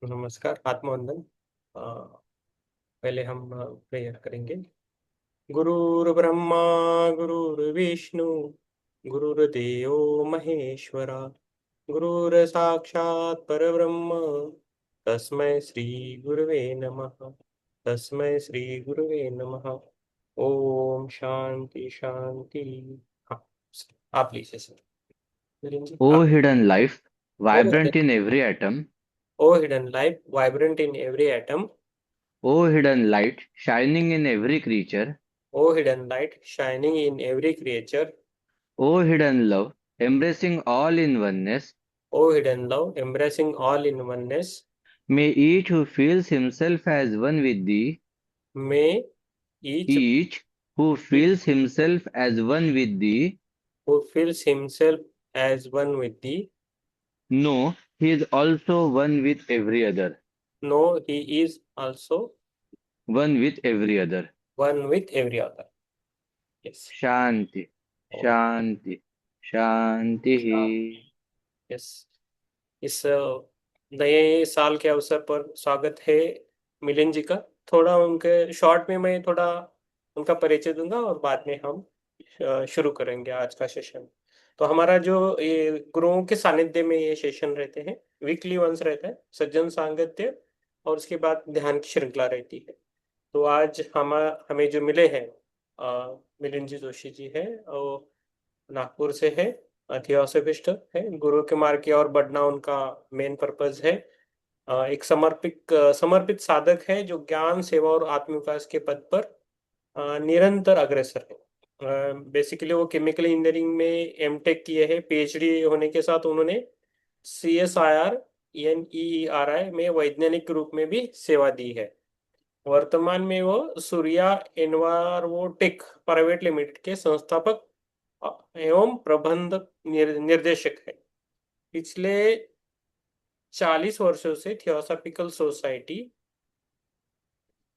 नमस्कार, आत्मवंदन। अ, पहले हम प्रेयर करेंगे। गुरुर्ब्रह्मा गुरुर्विष्णु गुरुर्देवो महेश्वरा गुरुर्साक्षात् परब्रह्म तस्मै श्री गुरुवे नमः। तस्मै श्री गुरुवे नमः। ओम शांति शांति। हाँ, आप लीजिए सर। वीरेन जी, O आप। hidden life, o vibrant in every atom. Hidden life vibrant in every atom. O hidden light, shining in every creature. O hidden light shining in every creature, O hidden love, embracing all in oneness. O hidden love embracing all in oneness, May each who feels himself as one with thee, may each each who feels himself as one with thee, who feels himself as one with thee know he is also one with every other. know he is also One with every other. one with every other. Yes. Shanti, Oh, Shanti, Shanti. Yes. इस नए साल के अवसर पर स्वागत है मिलिंद जी का। थोड़ा उनके शॉर्ट में मैं थोड़ा उनका परिचय दूंगा और बाद में हम शुरू करेंगे आज का सेशन। तो हमारा जो ये गुरुओं के सानिध्य में ये सेशन रहते हैं, वीकली वंस रहता है सज्जन सांगत्य, और उसके बाद ध्यान की श्रृंखला रहती है। तो आज हम हमें जो मिले हैं, मिलिंद जी जोशी जी है और नागपुर से है, थियोसॉफिस्ट है, गुरु के मार्ग की ओर बढ़ना उनका मेन पर्पस है। एक समर्पित साधक है जो ज्ञान सेवा और आत्म विकास के पद पर निरंतर अग्रसर है। बेसिकली वो केमिकल इंजीनियरिंग में एमटेक किए हैं, पीएचडी होने के साथ उन्होंने CSIR NEERI में वैज्ञानिक रूप में भी सेवा दी है। वर्तमान में वो सूर्या एनवायरोटेक प्राइवेट लिमिटेड के संस्थापक एवं प्रबंध निर्देशक है। पिछले 40 वर्षों से थियोसॉफिकल सोसाइटी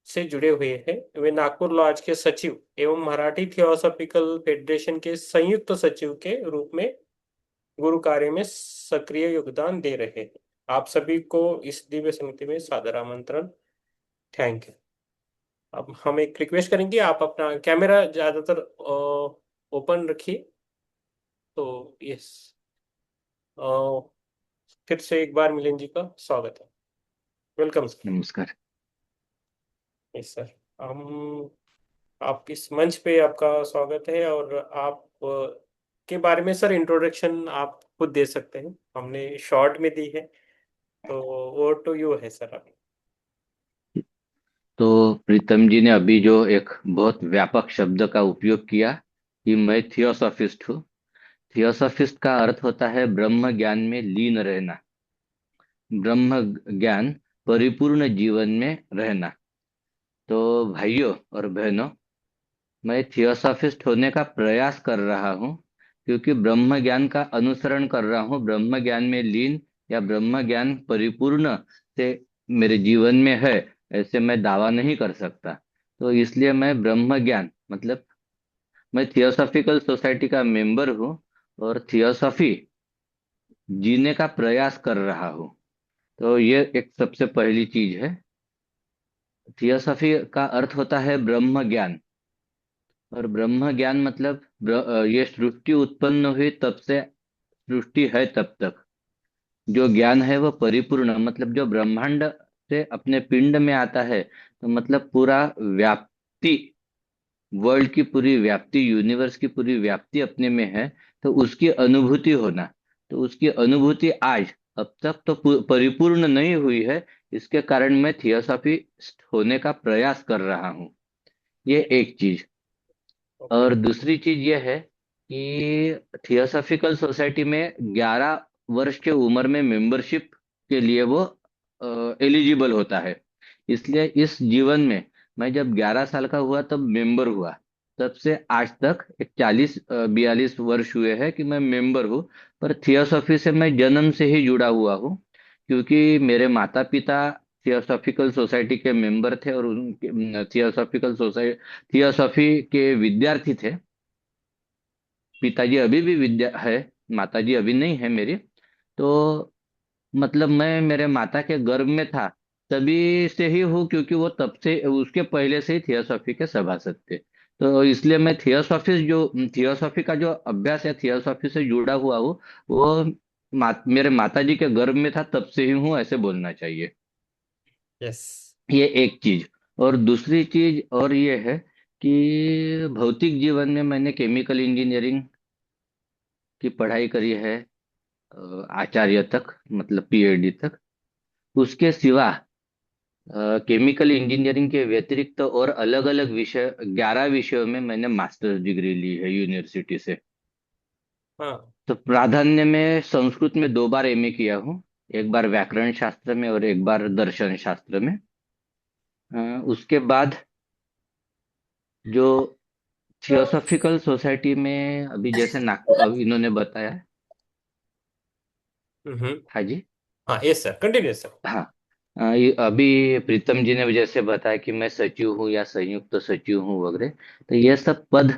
से जुड़े हुए हैं। वे नागपुर लॉज के सचिव एवं मराठी थियोसॉफिकल फेडरेशन के संयुक्त सचिव के रूप में गुरु कार्य में सक्रिय योगदान दे रहे हैं। आप सभी को इस दिव्य संगति में सादर आमंत्रण। Thank you. अब हम एक रिक्वेस्ट करेंगे, आप अपना कैमरा ज्यादातर ओपन रखिए। तो यस, फिर से एक बार मिलिंद जी का स्वागत है। Welcome sir. नमस्कार। Yes sir. हम आप इस मंच पे आपका स्वागत है, और आप के बारे में सर इंट्रोडक्शन आप खुद दे सकते हैं, हमने शॉर्ट में दी है। तो वो टू यू है सर अभी। तो प्रीतम जी ने अभी जो एक बहुत व्यापक शब्द का उपयोग किया कि मैं थियोसॉफिस्ट हूँ। थियोसॉफिस्ट का अर्थ होता है ब्रह्म ज्ञान में लीन रहना, ब्रह्म ज्ञान परिपूर्ण जीवन में रहना। तो भाइयों और बहनों, मैं थियोसॉफिस्ट होने का प्रयास कर रहा हूँ क्योंकि ब्रह्म ज्ञान का अनुसरण कर रहा हूँ। ब्रह्म ज्ञान में लीन या ब्रह्म ज्ञान परिपूर्ण से मेरे जीवन में है, ऐसे मैं दावा नहीं कर सकता। तो इसलिए मैं ब्रह्म ज्ञान मतलब मैं थियोसॉफिकल सोसाइटी का मेंबर हूँ और थियोसॉफी जीने का प्रयास कर रहा हूँ। तो ये एक सबसे पहली चीज है। थियोसॉफी का अर्थ होता है ब्रह्म ज्ञान, और ब्रह्म ज्ञान मतलब ये सृष्टि उत्पन्न हुई तब से सृष्टि है तब तक जो ज्ञान है वो परिपूर्ण, मतलब जो ब्रह्मांड से अपने पिंड में आता है, तो मतलब पूरा व्याप्ति, वर्ल्ड की पूरी व्याप्ति, यूनिवर्स की पूरी व्याप्ति अपने में है। तो उसकी अनुभूति होना, तो उसकी अनुभूति आज अब तक तो परिपूर्ण नहीं हुई है। इसके कारण मैं थियोसॉफी होने का प्रयास कर रहा हूँ। ये एक चीज। ओके। और दूसरी चीज ये है कि थियोसॉफिकल सोसाइटी में 11 वर्ष के उम्र में मेंबरशिप के लिए वो एलिजिबल होता है। इसलिए इस जीवन में मैं जब 11 साल का हुआ तब मेंबर हुआ, तब से आज तक एक 40 42 वर्ष हुए हैं कि मैं मेंबर हूँ। पर थियोसॉफी से मैं जन्म से ही जुड़ा हुआ हूँ, क्योंकि मेरे माता पिता थियोसॉफिकल सोसाइटी के मेंबर थे और उनके थियोसॉफिकल सोसाइटी थियोसॉफी के विद्यार्थी थे। पिताजी अभी भी विद्या है, माताजी अभी नहीं है मेरी। तो मतलब मैं मेरे माता के गर्भ में था तभी से ही हूँ, क्योंकि वो तब से, उसके पहले से ही थियोसॉफी के सभासद थे। तो इसलिए मैं थियोसॉफी का जो अभ्यास है, थियोसॉफी से जुड़ा हुआ हूँ, वो मेरे माता जी के गर्भ में था तब से ही हूँ, ऐसे बोलना चाहिए। यस। ये एक चीज। और दूसरी चीज और ये है कि भौतिक जीवन में मैंने केमिकल इंजीनियरिंग की पढ़ाई करी है, आचार्य तक, मतलब पीएचडी तक। उसके सिवा केमिकल इंजीनियरिंग के व्यतिरिक्त और अलग अलग विषय, 11 विषयों में मैंने मास्टर्स डिग्री ली है यूनिवर्सिटी से। हाँ। तो प्राधान्य में संस्कृत में 2 बार एमए किया हूँ, एक बार व्याकरण शास्त्र में और एक बार दर्शन शास्त्र में। उसके बाद जो थियोसॉफिकल सोसाइटी में अभी जैसे नागपुर, अब इन्होंने बताया। हम्म। हाँ जी। हाँ, यस सर, कंटिन्यू सर। हाँ। ये अभी प्रीतम जी ने जैसे बताया कि मैं सचिव हूँ या संयुक्त सचिव हूँ वगैरह, तो ये सब पद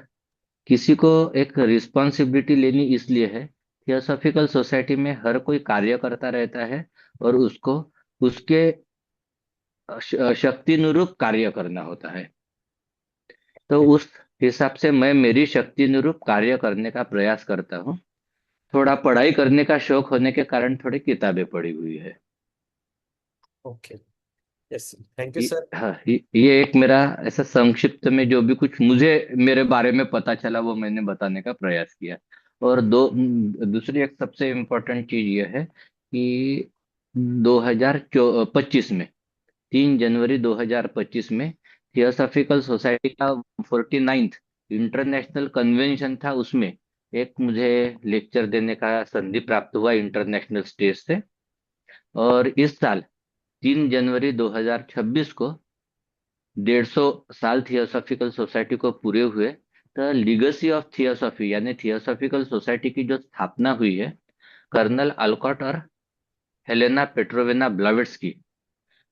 किसी को एक रिस्पॉन्सिबिलिटी लेनी इसलिए है। थियोसॉफिकल सोसाइटी में हर कोई कार्य करता रहता है और उसको उसके शक्तिनुरूप कार्य करना होता है। तो उस हिसाब से मैं मेरी शक्तिनुरूप कार्य करने का प्रयास करता हूँ। थोड़ा पढ़ाई करने का शौक होने के कारण थोड़ी किताबें पढ़ी हुई है। Okay. Yes, thank you sir. हाँ, ये एक मेरा ऐसा संक्षिप्त में जो भी कुछ मुझे मेरे बारे में पता चला वो मैंने बताने का प्रयास किया। और दूसरी एक सबसे इम्पोर्टेंट चीज ये है कि 2025 में, 3 जनवरी 2025 में थियोसॉफिकल सोसाइटी का 49th इंटरनेशनल कन्वेंशन था। उसमें एक मुझे लेक्चर देने का संधि प्राप्त हुआ इंटरनेशनल स्टेज से। और इस साल 3 जनवरी 2026 को 150 साल थियोसॉफिकल सोसाइटी को पूरे हुए। तो लीगेसी ऑफ थियोसॉफी यानी थियोसॉफिकल सोसाइटी की जो स्थापना हुई है, कर्नल अल्कॉट और हेलेना पेट्रोवेना ब्लावेट्स्की,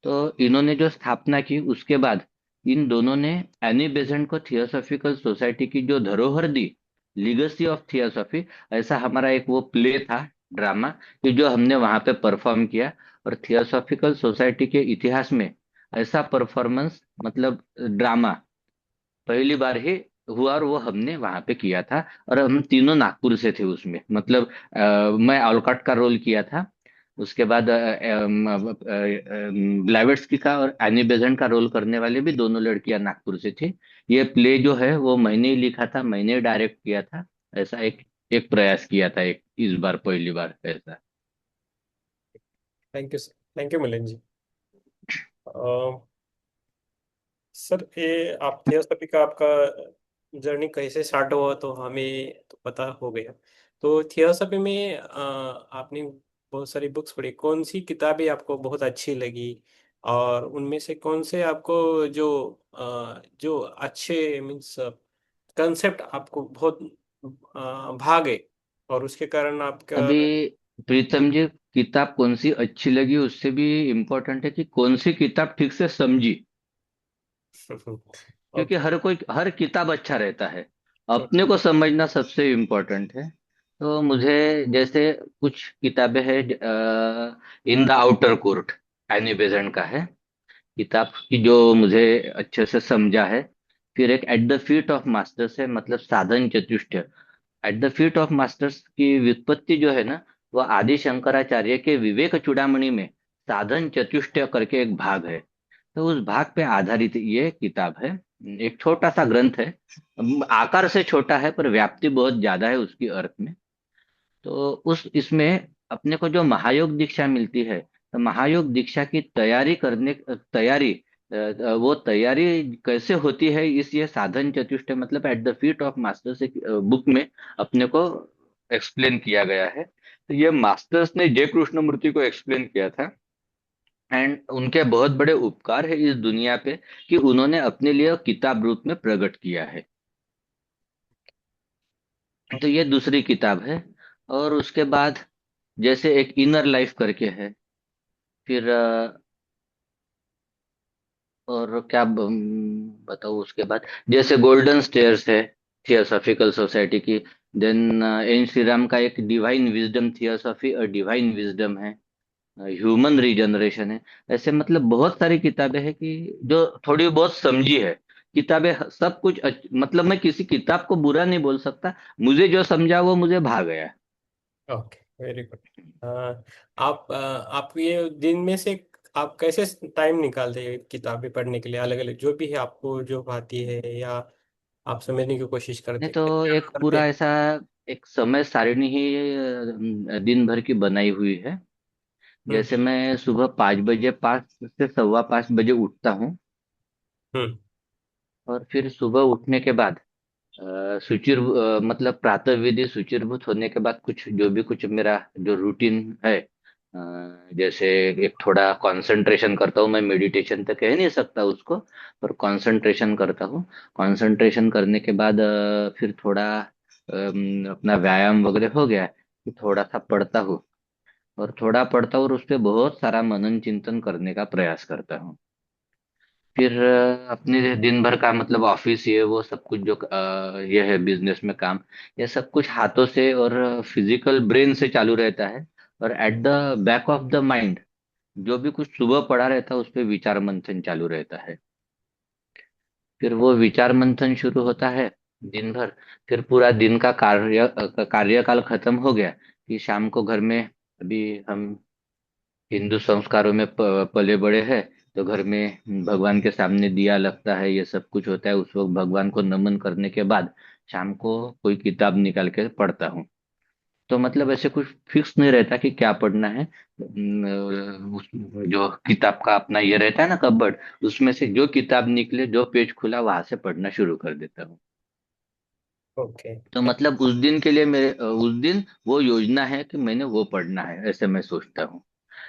तो इन्होंने जो स्थापना की उसके बाद इन दोनों ने एनी बेजेंट को थियोसॉफिकल सोसाइटी की जो धरोहर दी, लीगेसी ऑफ थियोसॉफी, ऐसा हमारा एक वो प्ले था, ड्रामा, कि जो हमने वहां पे परफॉर्म किया। और थियोसॉफिकल सोसाइटी के इतिहास में ऐसा परफॉर्मेंस, मतलब ड्रामा, पहली बार ही हुआ और वो हमने वहां पे किया था। और हम तीनों नागपुर से थे उसमें, मतलब मैं ऑलकॉट का रोल किया था। उसके बाद ब्लैवेट्स्की का और एनी बेजेंट का रोल करने वाले भी दोनों लड़कियां नागपुर से थी। ये प्ले जो है वो मैंने ही लिखा था, मैंने ही डायरेक्ट किया था। ऐसा एक एक प्रयास किया था, एक इस बार पहली बार ऐसा। Thank you sir, thank you Milan ji. Sir, ये आप थियोसॉफी का आपका जर्नी कैसे स्टार्ट हुआ तो हमें तो पता हो गया। तो थियोसॉफी में आपने बहुत सारी बुक्स पढ़ी, कौन सी किताबें आपको बहुत अच्छी लगी? और उनमें से कौन से आपको जो अच्छे मीन्स कंसेप्ट आपको बहुत भागे, और उसके कारण आपका अभी प्रीतम जी, किताब कौन सी अच्छी लगी उससे भी इम्पोर्टेंट है कि कौन सी किताब ठीक से समझी। क्योंकि ओके। हर किताब अच्छा रहता है, अपने को समझना सबसे इम्पोर्टेंट है। तो मुझे जैसे कुछ किताबें हैं, in the outer court, Annie Besant का है किताब की, जो मुझे अच्छे से समझा है। फिर एक at the feet of masters है, मतलब साधन चतुष्टय। At the feet of masters की व्युत्पत्ति जो है ना, वो आदि शंकराचार्य के विवेक चूड़ामणि में साधन चतुष्टय करके एक भाग है। तो उस भाग पे आधारित ये किताब है। एक छोटा सा ग्रंथ है, आकार से छोटा है पर व्याप्ति बहुत ज्यादा है उसकी अर्थ में। तो उस इसमें अपने को जो महायोग दीक्षा मिलती है, तो महायोग दीक्षा की तैयारी, वो तैयारी कैसे होती है, इस ये साधन चतुष्टय मतलब eight the feet of masters एक बुक में अपने को एक्सप्लेन किया गया है। तो ये मास्टर्स ने जय कृष्णमूर्ति को एक्सप्लेन किया था। एंड उनके बहुत बड़े उपकार है इस दुनिया पे कि उन्होंने अपने लिए किताब रूप में प्रकट किया है। तो ये दूसरी किताब है। और उसके बाद जैसे एक इनर लाइफ करके है। फिर और क्या बताऊँ उसके बाद, जैसे गोल्डन स्टेयर्स है थियोसॉफिकल सोसाइटी की। देन एन श्री राम का एक डिवाइन विजडम थियोसॉफी और डिवाइन विजडम है। ह्यूमन रीजनरेशन है। ऐसे मतलब बहुत सारी किताबें हैं कि जो थोड़ी बहुत समझी है। किताबें सब कुछ मतलब मैं किसी किताब को बुरा नहीं बोल सकता। मुझे जो समझा वो मुझे भा गया। Okay, very good. आप ये दिन में से आप कैसे टाइम निकालते हैं किताबें पढ़ने के लिए, अलग अलग जो भी है आपको जो भाती है, या आप समझने की कोशिश नहीं करते तो हैं, क्या एक करते पूरा हैं? ऐसा एक समय सारिणी ही दिन भर की बनाई हुई है। हम्म। जैसे मैं सुबह 5 बजे, 5 से 5:15 बजे उठता हूँ। हम्म। और फिर सुबह उठने के बाद मतलब प्रातः विधि शुचिर्भूत होने के बाद कुछ जो भी कुछ मेरा जो रूटीन है, जैसे एक थोड़ा कंसंट्रेशन करता हूँ। मैं मेडिटेशन तो कह नहीं सकता उसको, पर कंसंट्रेशन करता हूँ। कंसंट्रेशन करने के बाद फिर थोड़ा अपना व्यायाम वगैरह हो गया, फिर थोड़ा सा पढ़ता हूँ। और थोड़ा पढ़ता हूँ और उस पे बहुत सारा मनन चिंतन करने का प्रयास करता हूँ। फिर अपने दिन भर का मतलब ऑफिस ये वो सब कुछ जो ये है बिजनेस में काम, ये सब कुछ हाथों से और फिजिकल ब्रेन से चालू रहता है। और at the back of the mind जो भी कुछ सुबह पड़ा रहता है उस पे विचार मंथन चालू रहता है। फिर वो विचार मंथन शुरू होता है दिन भर। फिर पूरा दिन का कार्यकाल खत्म हो गया कि शाम को घर में, अभी हम हिंदू संस्कारों में पले बड़े हैं, तो घर में भगवान के सामने दिया लगता है, ये सब कुछ होता है। उस वक्त भगवान को नमन करने के बाद शाम को कोई किताब निकाल के पढ़ता हूँ। तो मतलब ऐसे कुछ फिक्स नहीं रहता कि क्या पढ़ना है। जो किताब का अपना ये रहता है ना कबर्ड, उसमें से जो किताब निकले, जो पेज खुला, वहां से पढ़ना शुरू कर देता हूँ। ओके। तो मतलब उस दिन के लिए मेरे उस दिन वो योजना है कि मैंने वो पढ़ना है, ऐसे मैं सोचता हूँ।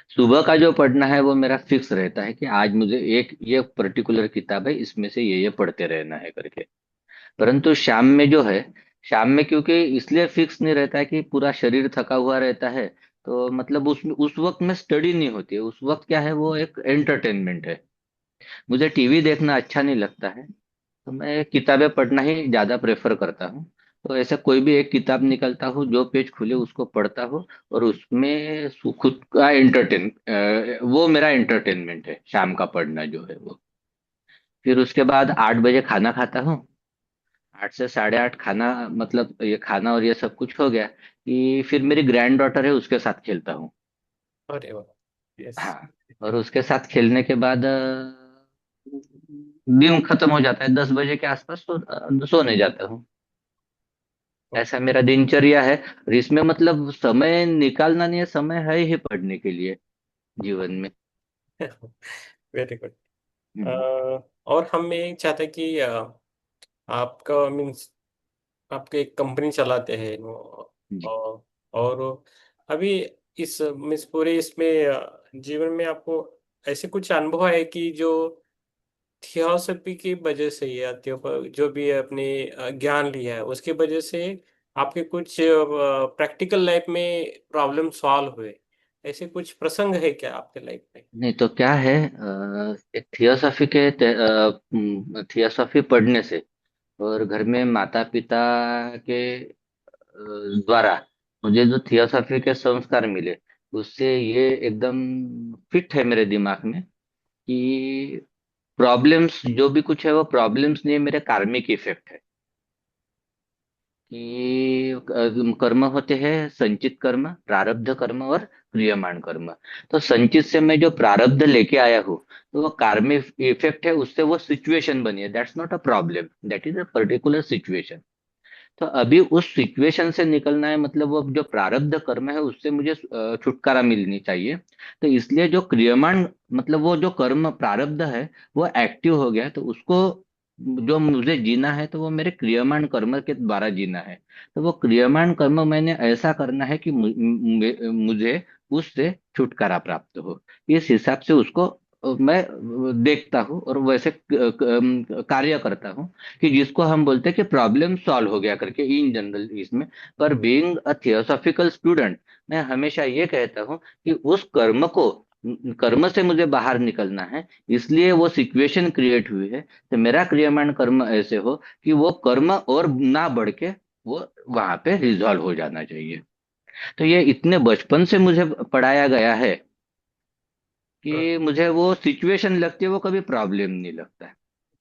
सुबह का जो पढ़ना है वो मेरा फिक्स रहता है कि आज मुझे एक ये पर्टिकुलर किताब है, इसमें से ये पढ़ते रहना है करके। परंतु शाम में जो है, शाम में क्योंकि इसलिए फिक्स नहीं रहता है कि पूरा शरीर थका हुआ रहता है, तो मतलब उस वक्त में स्टडी नहीं होती है। उस वक्त क्या है, वो एक एंटरटेनमेंट है। मुझे टीवी देखना अच्छा नहीं लगता है, तो मैं किताबें पढ़ना ही ज्यादा प्रेफर करता हूँ। तो ऐसा कोई भी एक किताब निकलता हूँ, जो पेज खुले उसको पढ़ता हूँ। और उसमें खुद का वो मेरा एंटरटेनमेंट है, शाम का पढ़ना जो है वो। फिर उसके बाद 8 बजे खाना खाता हूँ। 8 से 8:30 खाना, मतलब ये खाना और ये सब कुछ हो गया कि फिर मेरी ग्रैंड डॉटर है, उसके साथ खेलता हूँ। अरे वाह। यस। हाँ। और उसके साथ खेलने के बाद दिन खत्म हो जाता है 10 बजे के आसपास, तो सोने जाता हूँ। ऐसा मेरा दिनचर्या है। और इसमें मतलब समय निकालना नहीं है, समय है ही पढ़ने के लिए जीवन में। Very good. हम्म। और हम ये चाहते हैं कि आपका मीन्स आपके एक कंपनी चलाते हैं जी। और अभी इस मीन्स पूरे इसमें जीवन में आपको ऐसे कुछ अनुभव है कि जो थियोसॉफी की वजह से, या जो भी अपने ज्ञान लिया है उसके वजह से आपके कुछ प्रैक्टिकल लाइफ में प्रॉब्लम सॉल्व हुए, ऐसे कुछ प्रसंग है क्या आपके लाइफ में? नहीं तो क्या है, एक थियोसॉफी पढ़ने से और घर में माता पिता के द्वारा मुझे जो थियोसॉफी के संस्कार मिले, उससे ये एकदम फिट है मेरे दिमाग में कि प्रॉब्लम्स जो भी कुछ है वो प्रॉब्लम्स नहीं है, मेरे कार्मिक इफेक्ट है। कि कर्म होते हैं संचित कर्म, प्रारब्ध कर्म और क्रियमाण कर्म। तो संचित से मैं जो प्रारब्ध लेके आया हूँ, तो वो कार्मिक इफेक्ट है, उससे वो सिचुएशन बनी है। That's not a problem, that is a particular situation. तो अभी उस सिचुएशन से निकलना है, मतलब वो जो प्रारब्ध कर्म है उससे मुझे छुटकारा मिलनी चाहिए। तो इसलिए जो क्रियमाण, मतलब वो जो कर्म प्रारब्ध है वो एक्टिव हो गया, तो उसको जो मुझे जीना है तो वो मेरे क्रियमाण कर्म के द्वारा जीना है। तो वो क्रियमाण कर्म मैंने ऐसा करना है कि मुझे उससे छुटकारा प्राप्त हो। इस हिसाब से उसको मैं देखता हूँ और वैसे कार्य करता हूँ कि जिसको हम बोलते हैं कि प्रॉब्लम सॉल्व हो गया करके इन जनरल इसमें। पर बीइंग अ थियोसॉफिकल स्टूडेंट, मैं हमेशा ये कहता हूँ कि उस कर्म से मुझे बाहर निकलना है, इसलिए वो सिचुएशन क्रिएट हुई है। तो मेरा क्रियमाण कर्म ऐसे हो कि वो कर्म और ना बढ़ के वो वहां पे रिजॉल्व हो जाना चाहिए। तो ये इतने बचपन से मुझे पढ़ाया गया है हम्म, कि मुझे वो सिचुएशन लगती है, वो कभी प्रॉब्लम नहीं लगता है।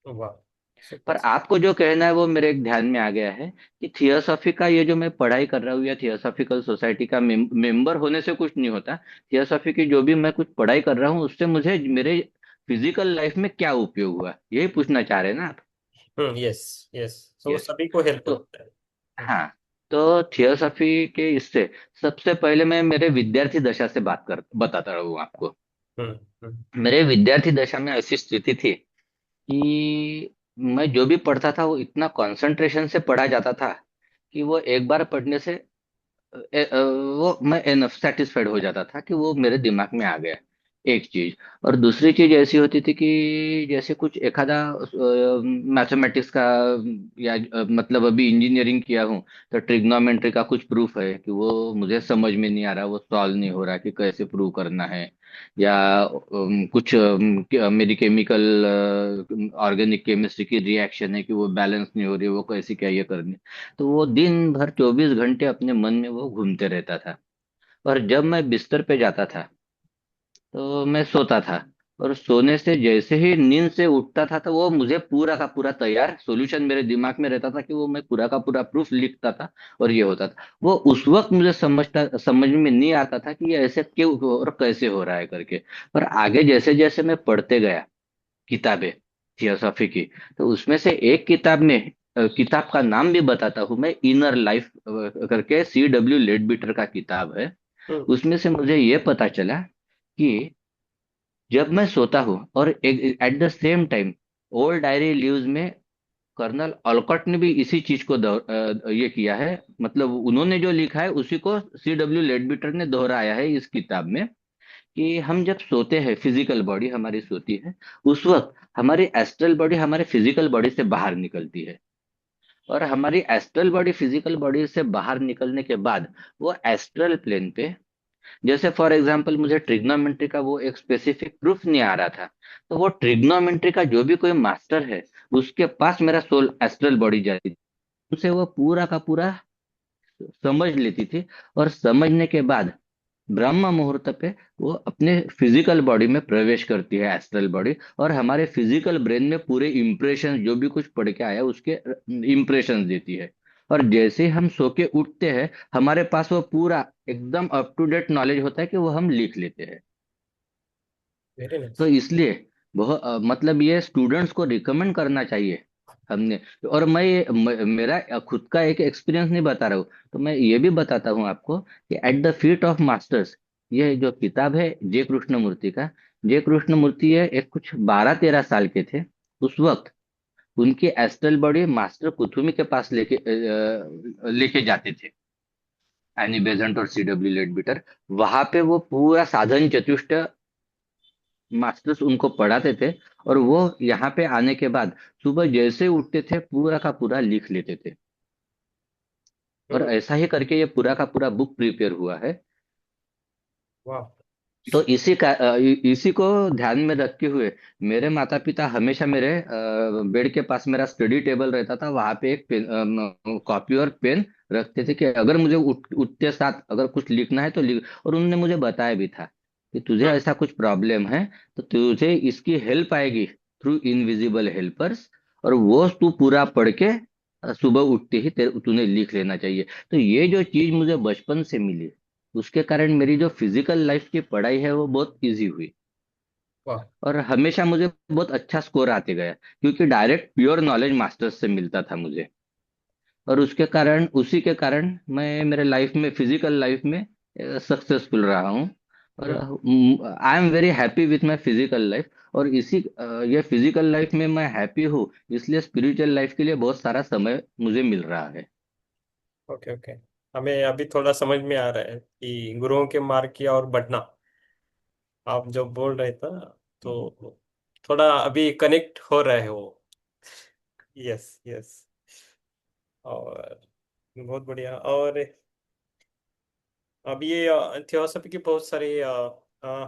वाह, पर सुपर। आपको जो कहना है वो मेरे एक ध्यान में आ गया है कि थियोसॉफी का ये जो मैं पढ़ाई कर रहा हूँ या थियोसॉफिकल सोसाइटी का मेंबर होने से कुछ नहीं होता। थियोसॉफी की जो भी मैं कुछ पढ़ाई कर रहा हूँ उससे मुझे मेरे फिजिकल लाइफ में क्या उपयोग हुआ, यही पूछना चाह रहे हैं ना आप? यस, यस, तो यस। सभी को हेल्प तो होता है। हाँ, तो थियोसॉफी के इससे सबसे पहले मैं मेरे विद्यार्थी दशा से बात कर बताता रहूँ आपको। हम्म, हम्म, मेरे विद्यार्थी दशा में ऐसी स्थिति थी कि मैं जो भी पढ़ता था वो इतना कंसंट्रेशन से पढ़ा जाता था कि वो एक बार पढ़ने से वो मैं एनफ सेटिस्फाइड हो जाता था कि वो मेरे दिमाग में आ गया, एक चीज। और दूसरी चीज ऐसी होती थी कि जैसे कुछ एक आधा मैथमेटिक्स का या मतलब अभी इंजीनियरिंग किया हूँ, तो ट्रिग्नोमेट्री का कुछ प्रूफ है कि वो मुझे समझ में नहीं आ रहा, वो सॉल्व नहीं हो रहा कि कैसे प्रूव करना है। या कुछ मेरी केमिकल ऑर्गेनिक केमिस्ट्री की रिएक्शन है कि वो बैलेंस नहीं हो रही, वो कैसे क्या ये करनी। तो वो दिन भर 24 घंटे अपने मन में वो घूमते रहता था। और जब मैं बिस्तर पे जाता था तो मैं सोता था, और सोने से जैसे ही नींद से उठता था तो वो मुझे पूरा का पूरा तैयार सॉल्यूशन मेरे दिमाग में रहता था कि वो मैं पूरा का पूरा प्रूफ लिखता था और ये होता था। वो उस वक्त मुझे समझ में नहीं आता था कि ये ऐसे क्यों और कैसे हो रहा है करके। पर आगे जैसे जैसे मैं पढ़ते गया किताबें थियोसॉफी की, तो उसमें से एक किताब में किताब का नाम भी बताता हूँ मैं, इनर लाइफ करके C W लेडबिटर का किताब है। हम्म, उसमें से मुझे ये पता चला कि जब मैं सोता हूँ और at the same time old diary leaves में कर्नल ऑलकॉट ने भी इसी चीज को ये किया है, मतलब उन्होंने जो लिखा है उसी को C W लेडबिटर ने दोहराया है इस किताब में। कि हम जब सोते हैं, फिजिकल बॉडी हमारी सोती है, उस वक्त हमारी एस्ट्रल बॉडी हमारे फिजिकल बॉडी से बाहर निकलती है। और हमारी एस्ट्रल बॉडी फिजिकल बॉडी से बाहर निकलने के बाद वो एस्ट्रल प्लेन पे, जैसे फॉर एग्जांपल मुझे ट्रिग्नोमेट्री का वो एक स्पेसिफिक प्रूफ नहीं आ रहा था, तो वो ट्रिग्नोमेट्री का जो भी कोई मास्टर है उसके पास मेरा सोल एस्ट्रल बॉडी जाती थी, उसे वो पूरा का पूरा समझ लेती थी। और समझने के बाद ब्रह्म मुहूर्त पे वो अपने फिजिकल बॉडी में प्रवेश करती है, एस्ट्रल बॉडी, और हमारे फिजिकल ब्रेन में पूरे इंप्रेशन जो भी कुछ पढ़ के आया उसके इंप्रेशन देती है। और जैसे ही हम सो के उठते हैं हमारे पास वो पूरा एकदम अप टू डेट नॉलेज होता है कि वो हम लिख लेते हैं। वेरी तो नाइस। इसलिए बहुत मतलब ये स्टूडेंट्स को रिकमेंड करना चाहिए हमने। और मेरा खुद का एक एक्सपीरियंस नहीं बता रहा हूँ, तो मैं ये भी बताता हूँ आपको कि eight the feet of masters, ये जो किताब है जय कृष्णमूर्ति का, जय कृष्णमूर्ति ये एक कुछ 12-13 साल के थे उस वक्त। उनकी एस्ट्रल बॉडी मास्टर कुथुमी के पास लेके जाते थे, एनी बेजेंट और C W लेडबिटर। वहां पे वो पूरा साधन चतुष्ट मास्टर्स उनको पढ़ाते थे। और वो यहाँ पे आने के बाद सुबह जैसे उठते थे पूरा का पूरा लिख लेते थे। और हम्म, ऐसा ही करके ये पूरा का पूरा बुक प्रिपेयर हुआ है। वाह। तो इसी को ध्यान में रखते हुए मेरे माता पिता हमेशा मेरे बेड के पास मेरा स्टडी टेबल रहता था, वहां पे एक पेन, कॉपी और पेन रखते थे कि अगर मुझे उठते साथ अगर कुछ लिखना है तो लिख। और उन्होंने मुझे बताया भी था कि तुझे हम्म, ऐसा कुछ प्रॉब्लम है तो तुझे इसकी हेल्प आएगी थ्रू इनविजिबल हेल्पर्स, और वो तू पूरा पढ़ के सुबह उठते ही तूने लिख लेना चाहिए। तो ये जो चीज मुझे बचपन से मिली, उसके कारण मेरी जो फिजिकल लाइफ की पढ़ाई है वो बहुत इजी हुई। वाह। और हमेशा मुझे बहुत अच्छा स्कोर आते गया क्योंकि डायरेक्ट प्योर नॉलेज मास्टर्स से मिलता था मुझे। और उसके कारण उसी के कारण मैं मेरे लाइफ में फिजिकल लाइफ में सक्सेसफुल रहा हूँ। और hmm, I am very happy with my physical life. और ये फिजिकल लाइफ में मैं हैप्पी हूँ, इसलिए स्पिरिचुअल लाइफ के लिए बहुत सारा समय मुझे मिल रहा है। Okay, okay. हमें अभी थोड़ा समझ में आ रहा है कि गुरुओं के मार्ग की और बढ़ना, आप जो बोल रहे थे ना, तो थोड़ा अभी कनेक्ट हो रहे हो। Yes, yes. और बहुत बढ़िया। और अब ये थियोसॉफी की बहुत सारी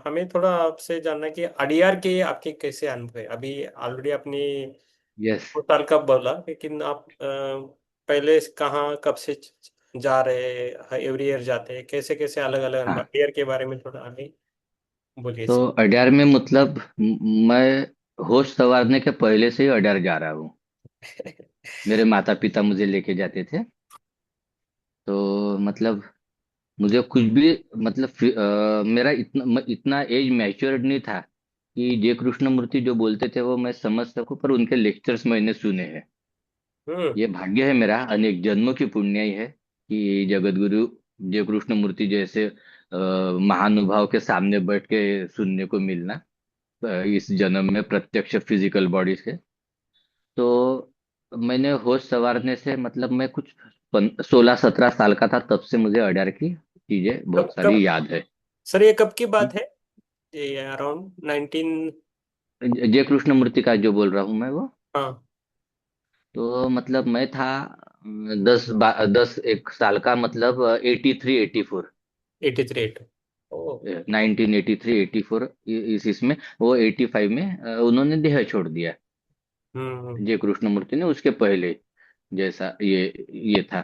हमें थोड़ा आपसे जानना है कि अडीआर के आपके कैसे अनुभव है। अभी ऑलरेडी अपनी यस। 2 साल कब बोला, लेकिन आप पहले कहाँ कब से जा रहे हैं, एवरी ईयर जाते हैं, कैसे कैसे अलग अलग अनुभव हाँ। अडीआर के बारे में थोड़ा हमें बोलिए तो सर। अड्यार में मतलब मैं होश संवारने के पहले से ही अड्यार जा रहा हूँ। मेरे माता पिता मुझे लेके जाते थे। तो मतलब मुझे कुछ भी मतलब मेरा इतना एज मैच्योर्ड नहीं था कि जय कृष्णमूर्ति जो बोलते थे वो मैं समझ सकूं, पर उनके लेक्चर्स मैंने सुने हैं। हम्म। ये भाग्य है मेरा, अनेक जन्मों की पुण्याई है कि जगत गुरु जय कृष्णमूर्ति जैसे महानुभाव के सामने बैठ के सुनने को मिलना, इस जन्म में प्रत्यक्ष फिजिकल बॉडी से। तो मैंने होश संवारने से मतलब मैं कुछ 16-17 साल का था, तब से मुझे अड्यार की चीजें बहुत कब कब सारी याद है। सर, ये कब की बात है? ये अराउंड 19? जय कृष्णमूर्ति का जो बोल रहा हूँ मैं वो, हाँ। तो मतलब मैं था 10 एक साल का, मतलब 83-84। 83, 8? ओ। 1983-84, इस इसमें वो 85 में उन्होंने देह छोड़ दिया। हम्म। जय कृष्णमूर्ति ने उसके पहले, जैसा ये था।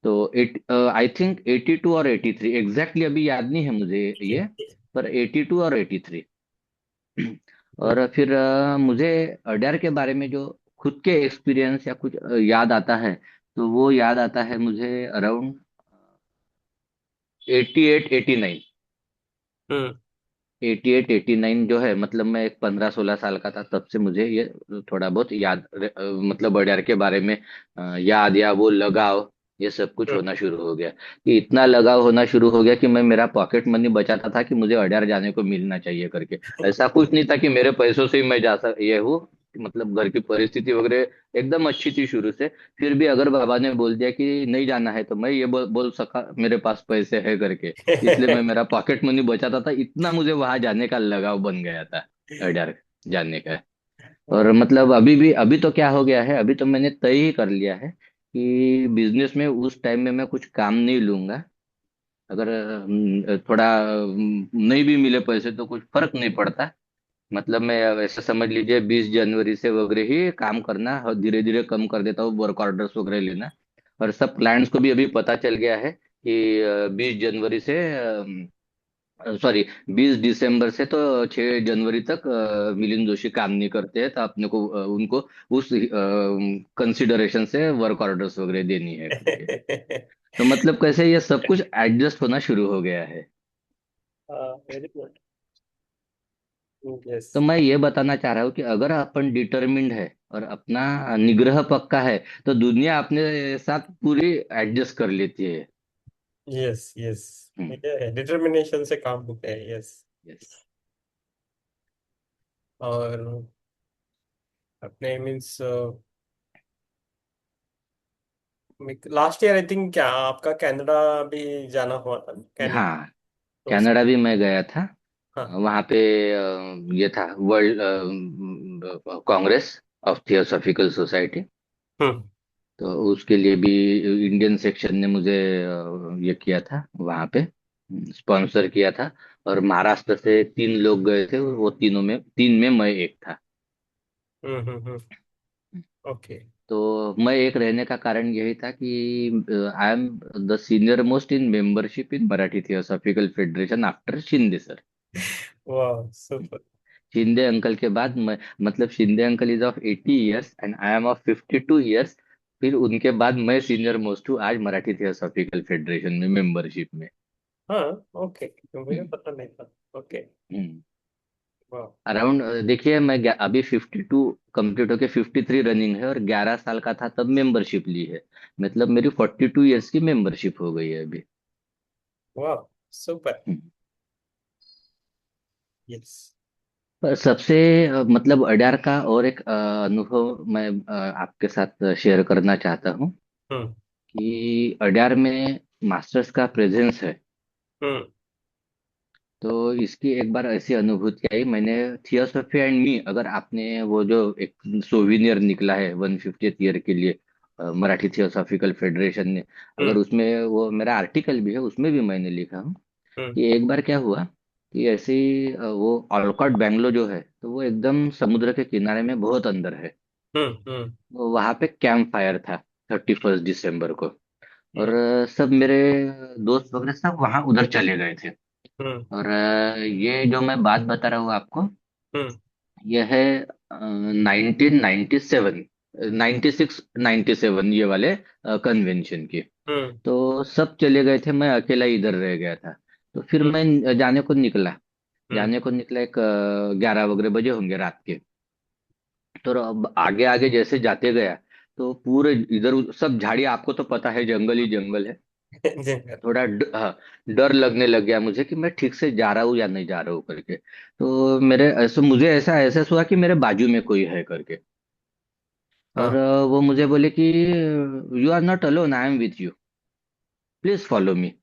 तो आई थिंक 82 और 83, एग्जैक्टली अभी याद नहीं है मुझे ये, पर 82 और 83। हम्म। और फिर मुझे अड्यार के बारे में जो खुद के एक्सपीरियंस या कुछ याद आता है, तो वो याद आता है मुझे अराउंड 88-89। हम्म। 88-89 जो है, मतलब मैं एक 15-16 साल का था, तब से मुझे ये थोड़ा बहुत याद मतलब अड्यार के बारे में याद, या वो लगाव, ये सब कुछ हम्म। होना शुरू हो गया। कि इतना लगाव होना शुरू हो गया कि मैं मेरा पॉकेट मनी बचाता था कि मुझे अड्यार जाने को मिलना चाहिए करके। ऐसा कुछ नहीं था कि मेरे पैसों से ही मैं जा सक ये हूँ, मतलब घर की परिस्थिति वगैरह एकदम अच्छी थी शुरू से। फिर भी अगर बाबा ने बोल दिया कि नहीं जाना है, तो मैं ये बोल सका मेरे पास पैसे है करके। इसलिए मैं मेरा पॉकेट मनी बचाता था, इतना मुझे वहां जाने का लगाव बन गया था अड्यार जाने का। और मतलब अभी तो क्या हो गया है, अभी तो मैंने तय ही कर लिया है कि बिजनेस में उस टाइम में मैं कुछ काम नहीं लूंगा। अगर थोड़ा नहीं भी मिले पैसे तो कुछ फर्क नहीं पड़ता। मतलब मैं ऐसा समझ लीजिए 20 जनवरी से वगैरह ही काम करना धीरे धीरे कम कर देता हूँ, वर्क ऑर्डर्स वगैरह लेना। और सब क्लाइंट्स को भी अभी पता चल गया है कि 20 जनवरी से, सॉरी, 20 दिसंबर से तो 6 जनवरी तक मिलिंद जोशी काम नहीं करते हैं, तो अपने को उनको उस कंसिडरेशन से वर्क ऑर्डर्स वगैरह देनी है करके। तो मतलब कैसे ये सब कुछ एडजस्ट होना शुरू हो गया है। Very good. यस। तो मैं ये बताना चाह रहा हूँ कि अगर अपन डिटर्मिन्ड है और अपना निग्रह पक्का है, तो दुनिया अपने साथ पूरी एडजस्ट कर लेती है। यस। यस। हम्म। ये है, डिटर्मिनेशन से काम होता है। यस। यस। और अपने means last year I think, क्या आपका कनाडा भी जाना हुआ था? कनाडा। हाँ, तो कनाडा भी मैं गया था। हाँ। वहाँ पे ये था World Congress of Theosophical Society. Hmm. तो उसके लिए भी इंडियन सेक्शन ने मुझे ये किया था वहाँ पे, स्पॉन्सर किया था। और महाराष्ट्र से 3 लोग गए थे, वो तीन में मैं एक था। हम्म। हम्म। ओके। तो मैं एक रहने का कारण यही था कि I am the senior most in membership in Marathi theosophical federation after Shinde sir. वाह, सुपर। शिंदे अंकल के बाद मैं, मतलब Shinde uncle is of 80 years and I am of 52 years. फिर उनके बाद मैं सीनियर मोस्ट हूँ आज मराठी थियोसॉफिकल फेडरेशन में मेंबरशिप में। हाँ। ओके, मुझे हम्म। पता नहीं था। ओके। हम्म। वाह। अराउंड देखिए, अभी 52 कंप्लीट होके 53 रनिंग है, और 11 साल का था तब मेंबरशिप ली है। मतलब मेरी 42 ईयर्स की मेंबरशिप हो गई है अभी। वाह, सुपर। हम्म। यस। पर सबसे मतलब अड्यार का और एक अनुभव मैं आपके साथ शेयर करना चाहता हूँ हम्म। कि अड्यार में मास्टर्स का प्रेजेंस है। हम्म। तो इसकी एक बार ऐसी अनुभूति आई, मैंने थियोसॉफी एंड मी, अगर आपने वो जो एक सोविनियर निकला है 150th ईयर के लिए मराठी थियोसॉफिकल फेडरेशन ने, अगर हम्म। उसमें वो मेरा आर्टिकल भी है, उसमें भी मैंने लिखा हूँ हम्म। कि एक बार क्या हुआ कि ऐसे ही वो ऑलकॉट बेंगलो जो है, तो वो एकदम समुद्र के किनारे में बहुत अंदर है। हम्म। हम्म। वो वहां पे कैंप फायर था 31 दिसंबर को। और हम्म। सब मेरे दोस्त वगैरह सब वहां उधर चले गए थे। हम्म। और ये जो मैं बात बता रहा हूँ आपको, हम्म। यह है 1997, 96 97 ये वाले कन्वेंशन की। हम्म। तो सब चले गए थे, मैं अकेला इधर रह गया था। तो फिर हम्म। मैं हम्म। जाने को निकला एक 11 वगैरह बजे होंगे रात के। तो अब आगे आगे जैसे जाते गया, तो पूरे इधर सब झाड़ियाँ, आपको तो पता है जंगल ही जंगल है। थोड़ा हाँ, डर लगने लग गया मुझे कि मैं ठीक से जा रहा हूँ या नहीं जा रहा हूँ करके। तो मेरे ऐसे मुझे ऐसा एहसास हुआ कि मेरे बाजू में कोई है करके। और हाँ। वो मुझे बोले कि you are not alone, I am with you, please follow me.